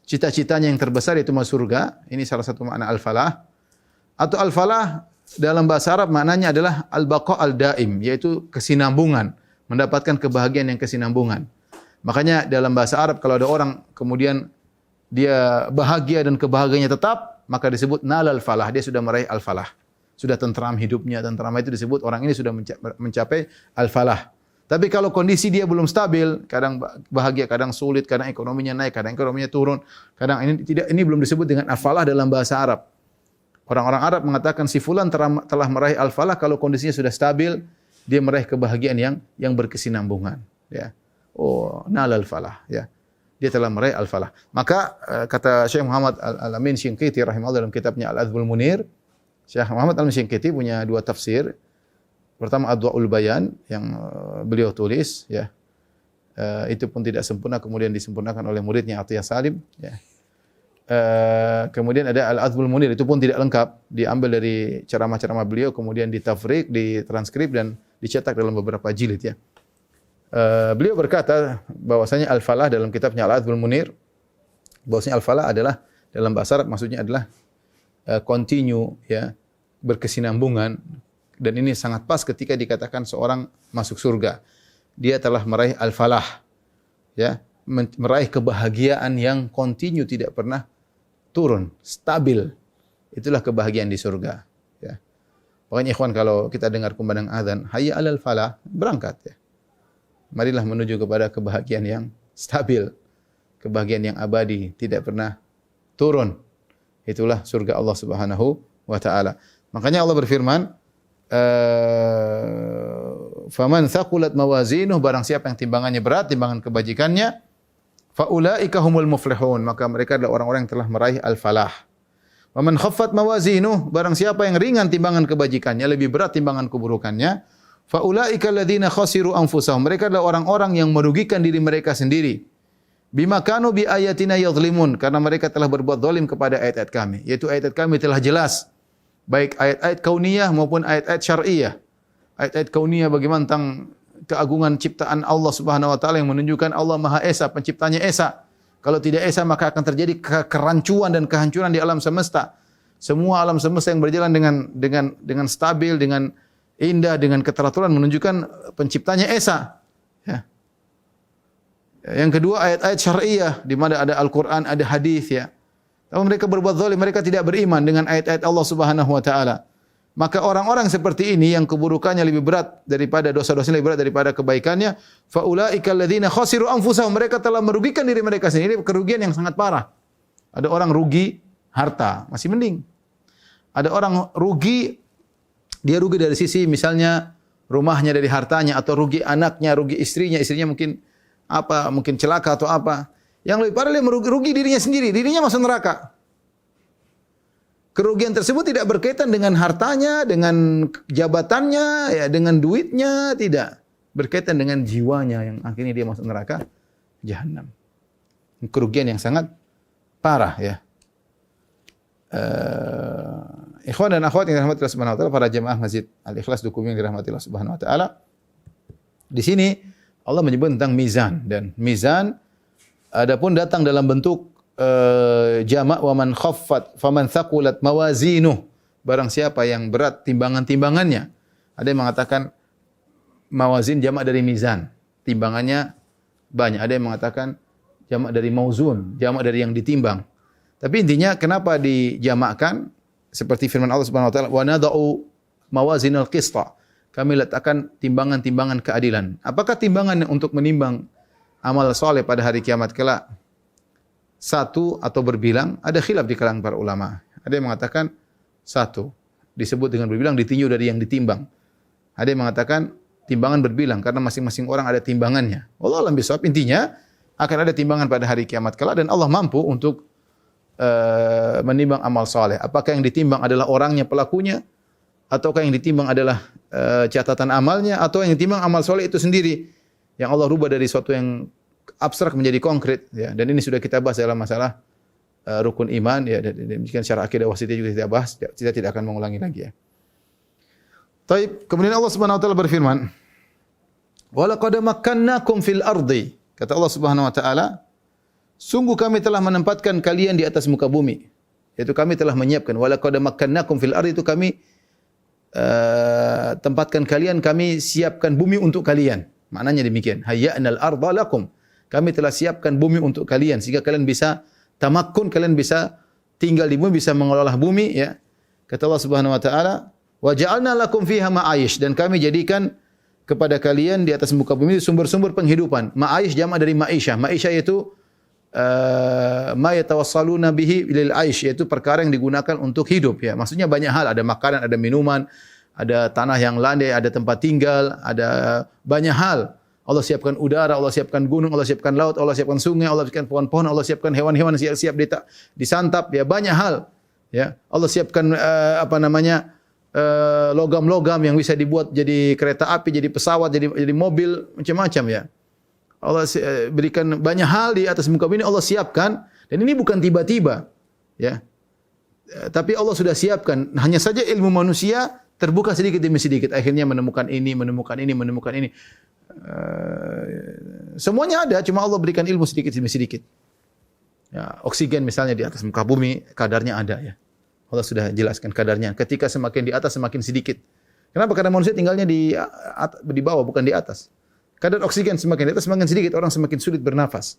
cita-citanya yang terbesar, yaitu masuk surga. Ini salah satu makna al-falah. Atau al-falah dalam bahasa Arab maknanya adalah al-baqa al-daim, yaitu kesinambungan, mendapatkan kebahagiaan yang kesinambungan. Makanya dalam bahasa Arab kalau ada orang kemudian dia bahagia dan kebahagiaannya tetap, maka disebut nalal falah, dia sudah meraih al-falah. Sudah tentram hidupnya, tentram itu disebut orang ini sudah mencapai al-falah. Tapi kalau kondisi dia belum stabil, kadang bahagia, kadang sulit, kadang ekonominya naik, kadang ekonominya turun, kadang ini belum disebut dengan al-falah dalam bahasa Arab. Orang-orang Arab mengatakan si fulan telah meraih al-falah kalau kondisinya sudah stabil, dia meraih kebahagiaan yang berkesinambungan, ya. Oh, nalal falah, ya. Dia telah meraih al-falah. Maka kata Syekh Muhammad Al-Amin Syinqiti rahimahullah dalam kitabnya Al-Adhbul Munir, Syekh Muhammad Al-Amin Syinqiti punya dua tafsir. Pertama Adwaul Bayan yang beliau tulis, ya. Itu pun tidak sempurna, kemudian disempurnakan oleh muridnya Atiyah Salim, ya. Kemudian ada Al-Adhbul Munir, itu pun tidak lengkap, diambil dari ceramah-ceramah beliau, kemudian ditafrik, ditranskrip dan dicetak dalam beberapa jilid, ya. Beliau berkata bahwasanya al-falah dalam kitabnya Al-Adhbul Munir, bahwasanya al-falah adalah dalam bahasa Arab maksudnya adalah continue, ya, berkesinambungan, dan ini sangat pas ketika dikatakan seorang masuk surga. Dia telah meraih al-falah, ya, meraih kebahagiaan yang continue, tidak pernah turun, stabil. Itulah kebahagiaan di surga, ya. Pokoknya ikhwan, kalau kita dengar kumandang azan, hayya 'alal falah, berangkat, ya. Marilah menuju kepada kebahagiaan yang stabil, kebahagiaan yang abadi, tidak pernah turun. Itulah surga Allah Subhanahu wa taala. Makanya Allah berfirman, faman thaqulat mawazinuh, barang siapa yang timbangannya berat, timbangan kebajikannya, faulaika humul muflihun, maka mereka adalah orang-orang yang telah meraih al-falah. Wa man khaffat mawazinuh, barang siapa yang ringan timbangan kebajikannya, lebih berat timbangan keburukannya, faulaika alladziina khasiru anfusahum, mereka adalah orang-orang yang merugikan diri mereka sendiri. Bima kanu bi ayatina yadhlimun, karena mereka telah berbuat zalim kepada ayat-ayat kami, yaitu ayat-ayat kami telah jelas, baik ayat-ayat kauniyah maupun ayat-ayat syar'iyah. Ayat-ayat kauniyah bagaimana tentang keagungan ciptaan Allah Subhanahu wa taala yang menunjukkan Allah Maha Esa, penciptanya Esa. Kalau tidak Esa maka akan terjadi kerancuan dan kehancuran di alam semesta. Semua alam semesta yang berjalan dengan stabil, dengan indah, dengan keteraturan menunjukkan penciptanya Esa. Ya. Yang kedua ayat-ayat syar'iyah di mana ada Al-Qur'an, ada hadis, ya. Tapi mereka berbuat zalim, mereka tidak beriman dengan ayat-ayat Allah Subhanahu wa taala. Maka orang-orang seperti ini yang keburukannya lebih berat daripada dosa-dosanya, lebih berat daripada kebaikannya, faulaika alladziina khasiru anfusahum, mereka telah merugikan diri mereka sendiri. Ini kerugian yang sangat parah. Ada orang rugi harta, masih mending. Ada orang rugi, dia rugi dari sisi misalnya rumahnya dari hartanya, atau rugi anaknya, rugi istrinya mungkin mungkin celaka atau apa. Yang lebih parah dia merugi dirinya sendiri, dirinya masuk neraka. Kerugian tersebut tidak berkaitan dengan hartanya, dengan jabatannya, ya, dengan duitnya, tidak. Berkaitan dengan jiwanya yang akhirnya dia masuk neraka jahanam. Kerugian yang sangat parah, ya. Ikhwan dan akhwat yang dirahmati Allah Subhanahu wa taala, para jemaah Masjid Al-Ikhlas Dukuh yang dirahmati Allah Subhanahu wa taala. Di sini Allah menyebut tentang mizan, dan mizan adapun datang dalam bentuk jamak, wa man khaffat faman thaqulat mawazinuh, barang siapa yang berat timbangan-timbangannya. Ada yang mengatakan mawazin jamak dari mizan, timbangannya banyak. Ada yang mengatakan jamak dari mauzun, jamak dari yang ditimbang. Tapi intinya kenapa dijamakkan? Seperti firman Allah Subhanahu wa taala, wa nadau mawazinal qista, kami letakkan timbangan-timbangan keadilan. Apakah timbangan untuk menimbang amal saleh pada hari kiamat kelak satu atau berbilang? Ada khilaf di kalangan para ulama. Ada yang mengatakan satu, disebut dengan berbilang, ditinjau dari yang ditimbang. Ada yang mengatakan timbangan berbilang karena masing-masing orang ada timbangannya. Wallahu a'lam bishawab. Intinya akan ada timbangan pada hari kiamat kala dan Allah mampu untuk menimbang amal soleh. Apakah yang ditimbang adalah orangnya, pelakunya, ataukah yang ditimbang adalah catatan amalnya, atau yang ditimbang amal soleh itu sendiri yang Allah rubah dari suatu yang abstrak menjadi konkret. Ya. Dan ini sudah kita bahas dalam masalah rukun iman. Ya. Dan demikian secara akidah wasitiyah juga kita bahas. Kita tidak akan mengulangi lagi. Ya. Taib. Kemudian Allah Subhanahu Wa Taala berfirman, "Walaqad makkannakum fil ardi." Kata Allah Subhanahu Wa Taala, sungguh kami telah menempatkan kalian di atas muka bumi. Yaitu kami telah menyiapkan. Walaqad makkannakum fil ardi itu kami tempatkan kalian, kami siapkan bumi untuk kalian. Maknanya demikian. Hayya'nal arda lakum. Kami telah siapkan bumi untuk kalian sehingga kalian bisa tamakkun, kalian bisa tinggal di bumi, bisa mengelola bumi. Ya. Kata Allah Subhanahu Wa Taala, wa ja'alna lakum fiha ma'ayish, dan kami jadikan kepada kalian di atas muka bumi sumber-sumber penghidupan. Ma'ayish jamak dari ma'isyah. Ma'isyah itu ma yatawassaluna bihi lil aish, yaitu perkara yang digunakan untuk hidup ya. Maksudnya banyak hal, ada makanan, ada minuman, ada tanah yang landai, ada tempat tinggal, ada banyak hal. Allah siapkan udara, Allah siapkan gunung, Allah siapkan laut, Allah siapkan sungai, Allah siapkan pohon-pohon, Allah siapkan hewan-hewan siap disantap ya, banyak hal. Ya. Allah siapkan logam-logam yang bisa dibuat jadi kereta api, jadi pesawat, jadi mobil, macam-macam ya. Allah berikan banyak hal di atas muka bumi, Allah siapkan, dan ini bukan tiba-tiba ya. Tapi Allah sudah siapkan, hanya saja ilmu manusia terbuka sedikit demi sedikit, akhirnya menemukan ini. Semuanya ada, cuma Allah berikan ilmu sedikit demi sedikit. Ya, oksigen misalnya di atas muka bumi kadarnya ada ya. Allah sudah jelaskan kadarnya. Ketika semakin di atas semakin sedikit. Kenapa? Karena manusia tinggalnya di bawah, bukan di atas. Kadar oksigen semakin di atas semakin sedikit, orang semakin sulit bernafas.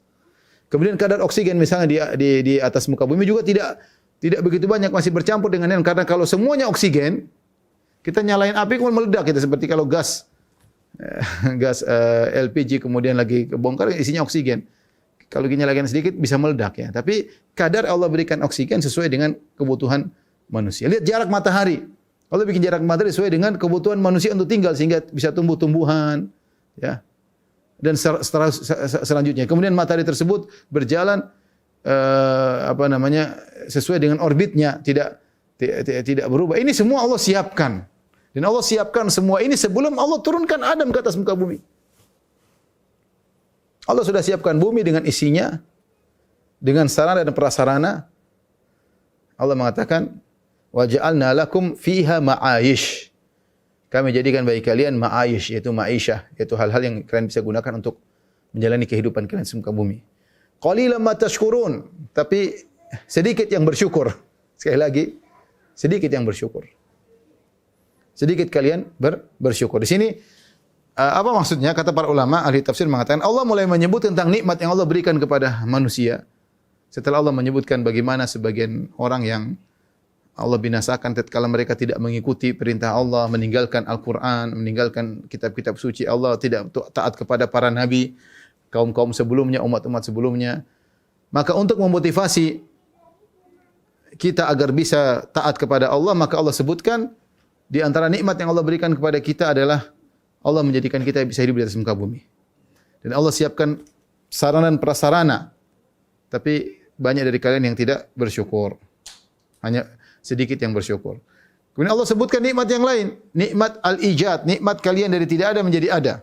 Kemudian kadar oksigen misalnya di atas muka bumi juga tidak begitu banyak, masih bercampur dengan yang, karena kalau semuanya oksigen, kita nyalain api kemudian meledak, kita seperti kalau gas LPG kemudian lagi kebongkar isinya oksigen. Kalau nyalain sedikit bisa meledak ya. Tapi kadar Allah berikan oksigen sesuai dengan kebutuhan manusia. Lihat jarak matahari. Allah bikin jarak matahari sesuai dengan kebutuhan manusia untuk tinggal sehingga bisa tumbuh-tumbuhan ya. Dan selanjutnya kemudian matahari tersebut berjalan sesuai dengan orbitnya, tidak berubah. Ini semua Allah siapkan. Dan Allah siapkan semua ini sebelum Allah turunkan Adam ke atas muka bumi. Allah sudah siapkan bumi dengan isinya, dengan sarana dan prasarana. Allah mengatakan, wa ja'alna lakum fiha ma'ayish. Kami jadikan bagi kalian ma'ayish, yaitu ma'isyah, yaitu hal-hal yang kalian bisa gunakan untuk menjalani kehidupan kalian di muka bumi. Qalilan ma tashkurun, tapi sedikit yang bersyukur. Sekali lagi, sedikit yang bersyukur. Sedikit kalian bersyukur. Di sini apa maksudnya? Kata para ulama ahli tafsir mengatakan Allah mulai menyebut tentang nikmat yang Allah berikan kepada manusia. Setelah Allah menyebutkan bagaimana sebagian orang yang Allah binasakan tatkala mereka tidak mengikuti perintah Allah, meninggalkan Al-Qur'an, meninggalkan kitab-kitab suci Allah, tidak taat kepada para nabi, kaum-kaum sebelumnya, umat-umat sebelumnya. Maka untuk memotivasi kita agar bisa taat kepada Allah, maka Allah sebutkan di antara nikmat yang Allah berikan kepada kita adalah Allah menjadikan kita bisa hidup di atas muka bumi. Dan Allah siapkan sarana dan prasarana. Tapi banyak dari kalian yang tidak bersyukur. Hanya sedikit yang bersyukur. Kemudian Allah sebutkan nikmat yang lain. Nikmat al-ijad. Nikmat kalian dari tidak ada menjadi ada.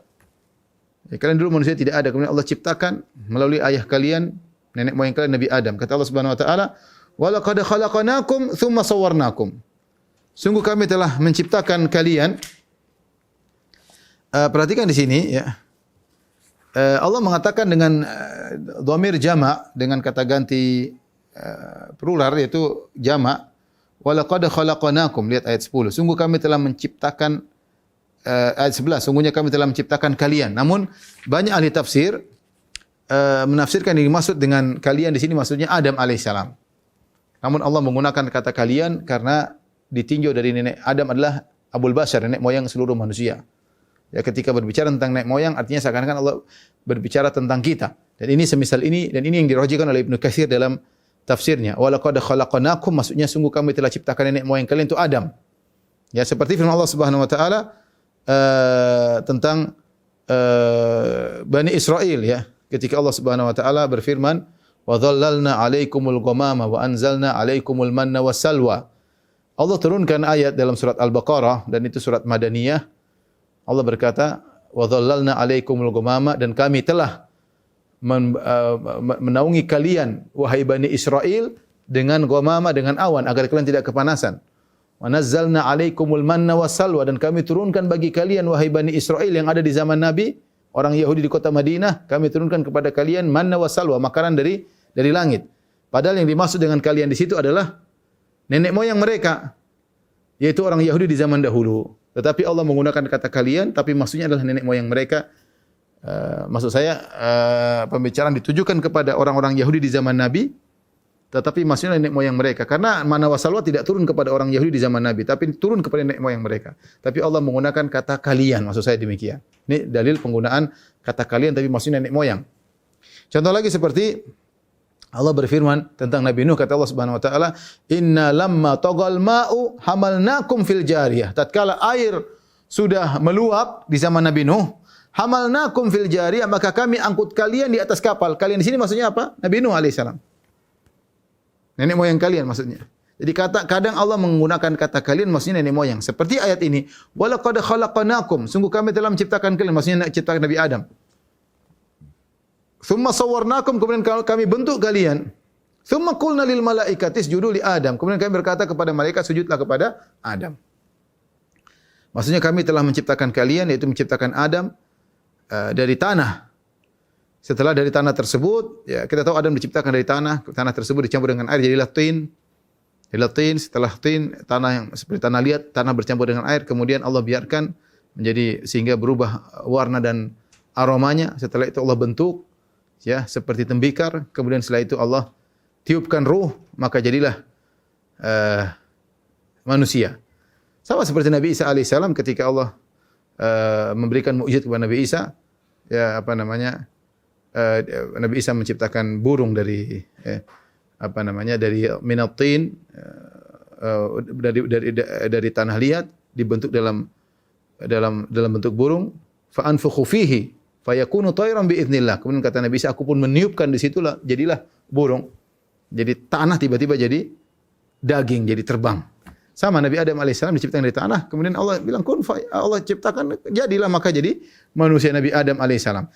Ya, kalian dulu manusia tidak ada. Kemudian Allah ciptakan melalui ayah kalian, nenek moyang kalian Nabi Adam. Kata Allah Subhanahu wa taala, "Wa laqad khalaqnakum tsumma sawwarnakum." Sungguh kami telah menciptakan kalian. Perhatikan di sini ya. Allah mengatakan dengan dhamir jama' dengan kata ganti plural yaitu jama'. Wa laqad khalaqnakum, lihat ayat 10. Sungguh kami telah menciptakan ayat 11. Sungguhnya kami telah menciptakan kalian. Namun banyak ahli tafsir menafsirkan yang dimaksud dengan kalian di sini maksudnya Adam alaihissalam. Namun Allah menggunakan kata kalian karena ditinjau dari nenek Adam adalah Abul Bashar, nenek moyang seluruh manusia. Ya, ketika berbicara tentang nenek moyang artinya seakan-akan Allah berbicara tentang kita. Dan ini semisal ini dan ini yang dirajihkan oleh Ibnu Katsir dalam tafsirnya. Wa laqad khalaqnakum, maksudnya sungguh kami telah ciptakan nenek moyang kalian itu Adam. Ya, seperti firman Allah Subhanahu wa taala, Bani Israel ya. Ketika Allah Subhanahu wa taala berfirman, "Wa dhallalna 'alaikumul ghamama wa anzalna 'alaikumul manna wassalwa." Allah turunkan ayat dalam surat Al-Baqarah dan itu surat Madaniyah. Allah berkata, "Wa dhallalna 'alaikumul ghamama," dan kami telah menaungi kalian wahai Bani Israel dengan ghamama, dengan awan agar kalian tidak kepanasan. Wa nazzalna 'alaikumul manna wassalwa, dan kami turunkan bagi kalian wahai Bani Israel yang ada di zaman Nabi, orang Yahudi di kota Madinah, kami turunkan kepada kalian manna wassalwa, makanan dari langit. Padahal yang dimaksud dengan kalian di situ adalah nenek moyang mereka, yaitu orang Yahudi di zaman dahulu. Tetapi Allah menggunakan kata kalian, tapi maksudnya adalah nenek moyang mereka. Maksud saya pembicaraan ditujukan kepada orang-orang Yahudi di zaman Nabi, tetapi maksudnya nenek moyang mereka. Karena mana wasalwa tidak turun kepada orang Yahudi di zaman Nabi, tapi turun kepada nenek moyang mereka. Tapi Allah menggunakan kata kalian, maksud saya demikian. Ini dalil penggunaan kata kalian, tapi maksudnya nenek moyang. Contoh lagi seperti Allah berfirman tentang Nabi Nuh, kata Allah Subhanahu wa taala, "Inna lamma tagal ma'u hamalnakum fil jariyah." Tatkala air sudah meluap di zaman Nabi Nuh, hamalnakum fil jariyah, maka kami angkut kalian di atas kapal. Kalian di sini maksudnya apa? Nabi Nuh alaihissalam. Nenek moyang kalian maksudnya. Jadi kadang Allah menggunakan kata kalian maksudnya nenek moyang. Seperti ayat ini, "Wa laqad khalaqnakum." Sungguh kami telah menciptakan kalian, maksudnya menciptakan Nabi Adam. "Tsumma sawwarnakum," kemudian kami bentuk kalian. "Tsumma qulna lil malaikati isjudu li Adam." Kemudian kami berkata kepada malaikat, sujudlah kepada Adam. Maksudnya kami telah menciptakan kalian, yaitu menciptakan Adam dari tanah. Setelah dari tanah tersebut, ya kita tahu Adam diciptakan dari tanah tersebut dicampur dengan air jadilah tin. Jadilah tin, setelah tin tanah yang seperti tanah liat, tanah bercampur dengan air, kemudian Allah biarkan menjadi sehingga berubah warna dan aromanya. Setelah itu Allah bentuk ya seperti tembikar, kemudian setelah itu Allah tiupkan ruh, maka jadilah manusia. Sama seperti Nabi Isa alaihissalam ketika Allah memberikan mukjizat kepada Nabi Isa, ya Nabi Isa menciptakan burung dari dari minatin, dari tanah liat dibentuk dalam bentuk burung, fa anfukhu fihi fayakunu tayran biidznillah. Kemudian kata Nabi Isa, aku pun meniupkan di situlah jadilah burung. Jadi tanah tiba-tiba jadi daging, jadi terbang. Sama Nabi Adam alaihissalam diciptakan dari tanah, kemudian Allah bilang kun fa, Allah ciptakan jadilah, maka jadi manusia Nabi Adam alaihissalam.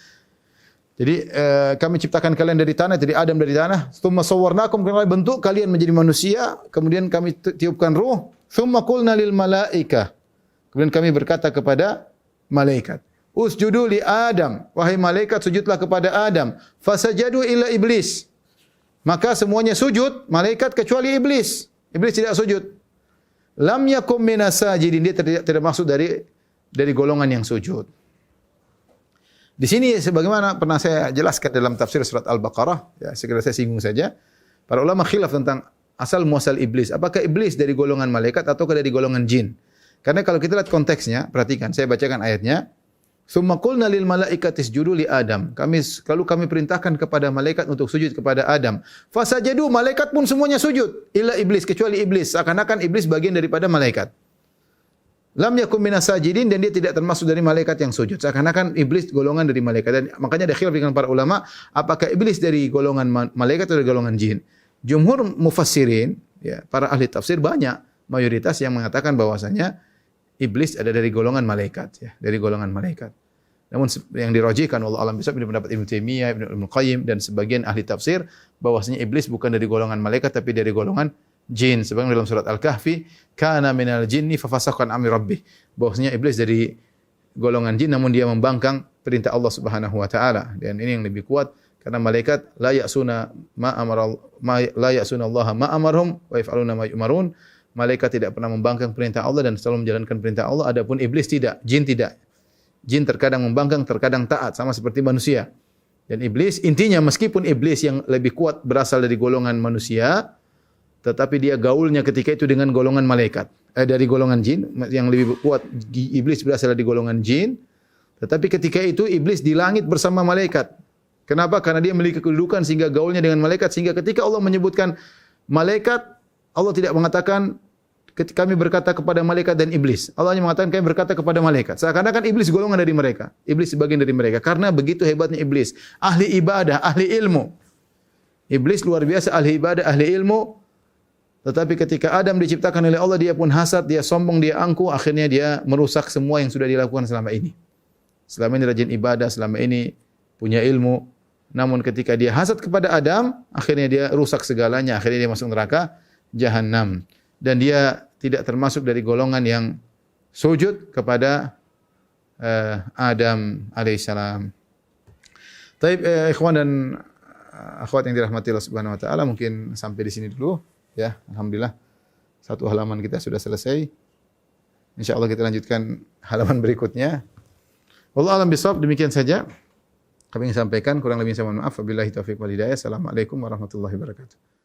Jadi kami ciptakan kalian dari tanah, jadi Adam dari tanah. Tsumma sawwarnakum, kemudian bentuk kalian menjadi manusia, kemudian kami tiupkan ruh. Tsumma qulna lil malaika, kemudian kami berkata kepada malaikat, usjudu li Adam, wahai malaikat sujudlah kepada Adam. Fasajadu illa iblis, maka semuanya sujud malaikat kecuali iblis. Iblis tidak sujud. Lam yakum minas sajidin, dia tidak masuk dari golongan yang sujud. Di sini sebagaimana pernah saya jelaskan dalam tafsir surat Al-Baqarah, ya segera saya singgung saja. Para ulama khilaf tentang asal muasal iblis. Apakah iblis dari golongan malaikat ataukah dari golongan jin? Karena kalau kita lihat konteksnya, perhatikan, saya bacakan ayatnya. Tsumma qulna lil malaikati isjudu li Adam. Lalu kami perintahkan kepada malaikat untuk sujud kepada Adam. Fasajadu, malaikat pun semuanya sujud, illa iblis, kecuali iblis. Seakan-akan iblis bagian daripada malaikat. Lam yakum minas sajidin, dan dia tidak termasuk dari malaikat yang sujud. Seakan-akan iblis golongan dari malaikat. Dan makanya ada khilaf dengan para ulama, apakah iblis dari golongan malaikat atau dari golongan jin? Jumhur mufassirin, ya, para ahli tafsir banyak, mayoritas yang mengatakan bahwasanya iblis ada dari golongan malaikat, ya, dari golongan malaikat. Namun yang dirajihkan Allah alam bisawab, ini pendapat Ibnu Taimiyah, Ibnu Qayyim dan sebagian ahli tafsir bahwasanya iblis bukan dari golongan malaikat tapi dari golongan jin. Sebagaimana dalam surat Al-Kahfi, kana minal jinni fafasaqa an amri rabbih. Bahwasanya iblis dari golongan jin namun dia membangkang perintah Allah Subhanahu wa taala. Dan ini yang lebih kuat karena malaikat la ya'suna Allah ma amarhum wa yaf'aluna ma yu'marun. Malaikat tidak pernah membangkang perintah Allah dan selalu menjalankan perintah Allah, adapun iblis tidak, jin tidak. Jin terkadang membangkang, terkadang taat, sama seperti manusia. Dan iblis intinya meskipun iblis yang lebih kuat berasal dari golongan manusia, tetapi dia gaulnya ketika itu dengan golongan malaikat, dari golongan jin, yang lebih kuat iblis berasal dari golongan jin, tetapi ketika itu iblis di langit bersama malaikat. Kenapa? Karena dia memiliki kedudukan sehingga gaulnya dengan malaikat, sehingga ketika Allah menyebutkan malaikat, Allah tidak mengatakan ketika kami berkata kepada malaikat dan iblis. Allah hanya mengatakan kami berkata kepada malaikat. Seakan-akan iblis golongan dari mereka. Iblis sebagian dari mereka. Karena begitu hebatnya iblis. Ahli ibadah, ahli ilmu. Iblis luar biasa, ahli ibadah, ahli ilmu. Tetapi ketika Adam diciptakan oleh Allah, dia pun hasad, dia sombong, dia angkuh. Akhirnya dia merusak semua yang sudah dilakukan selama ini. Selama ini rajin ibadah, selama ini punya ilmu. Namun ketika dia hasad kepada Adam, akhirnya dia rusak segalanya. Akhirnya dia masuk neraka Jahannam. Dan dia tidak termasuk dari golongan yang sujud kepada Adam alaihissalam. Taib, ikhwan dan akhwat yang dirahmati Allah Subhanahu wa taala, mungkin sampai di sini dulu ya. Alhamdulillah satu halaman kita sudah selesai. Insyaallah kita lanjutkan halaman berikutnya. Wallahu a'lam bishawab, demikian saja kami ingin sampaikan, kurang lebih saya mohon maaf. Wabillahi taufiq wal hidayah. Assalamualaikum warahmatullahi wabarakatuh.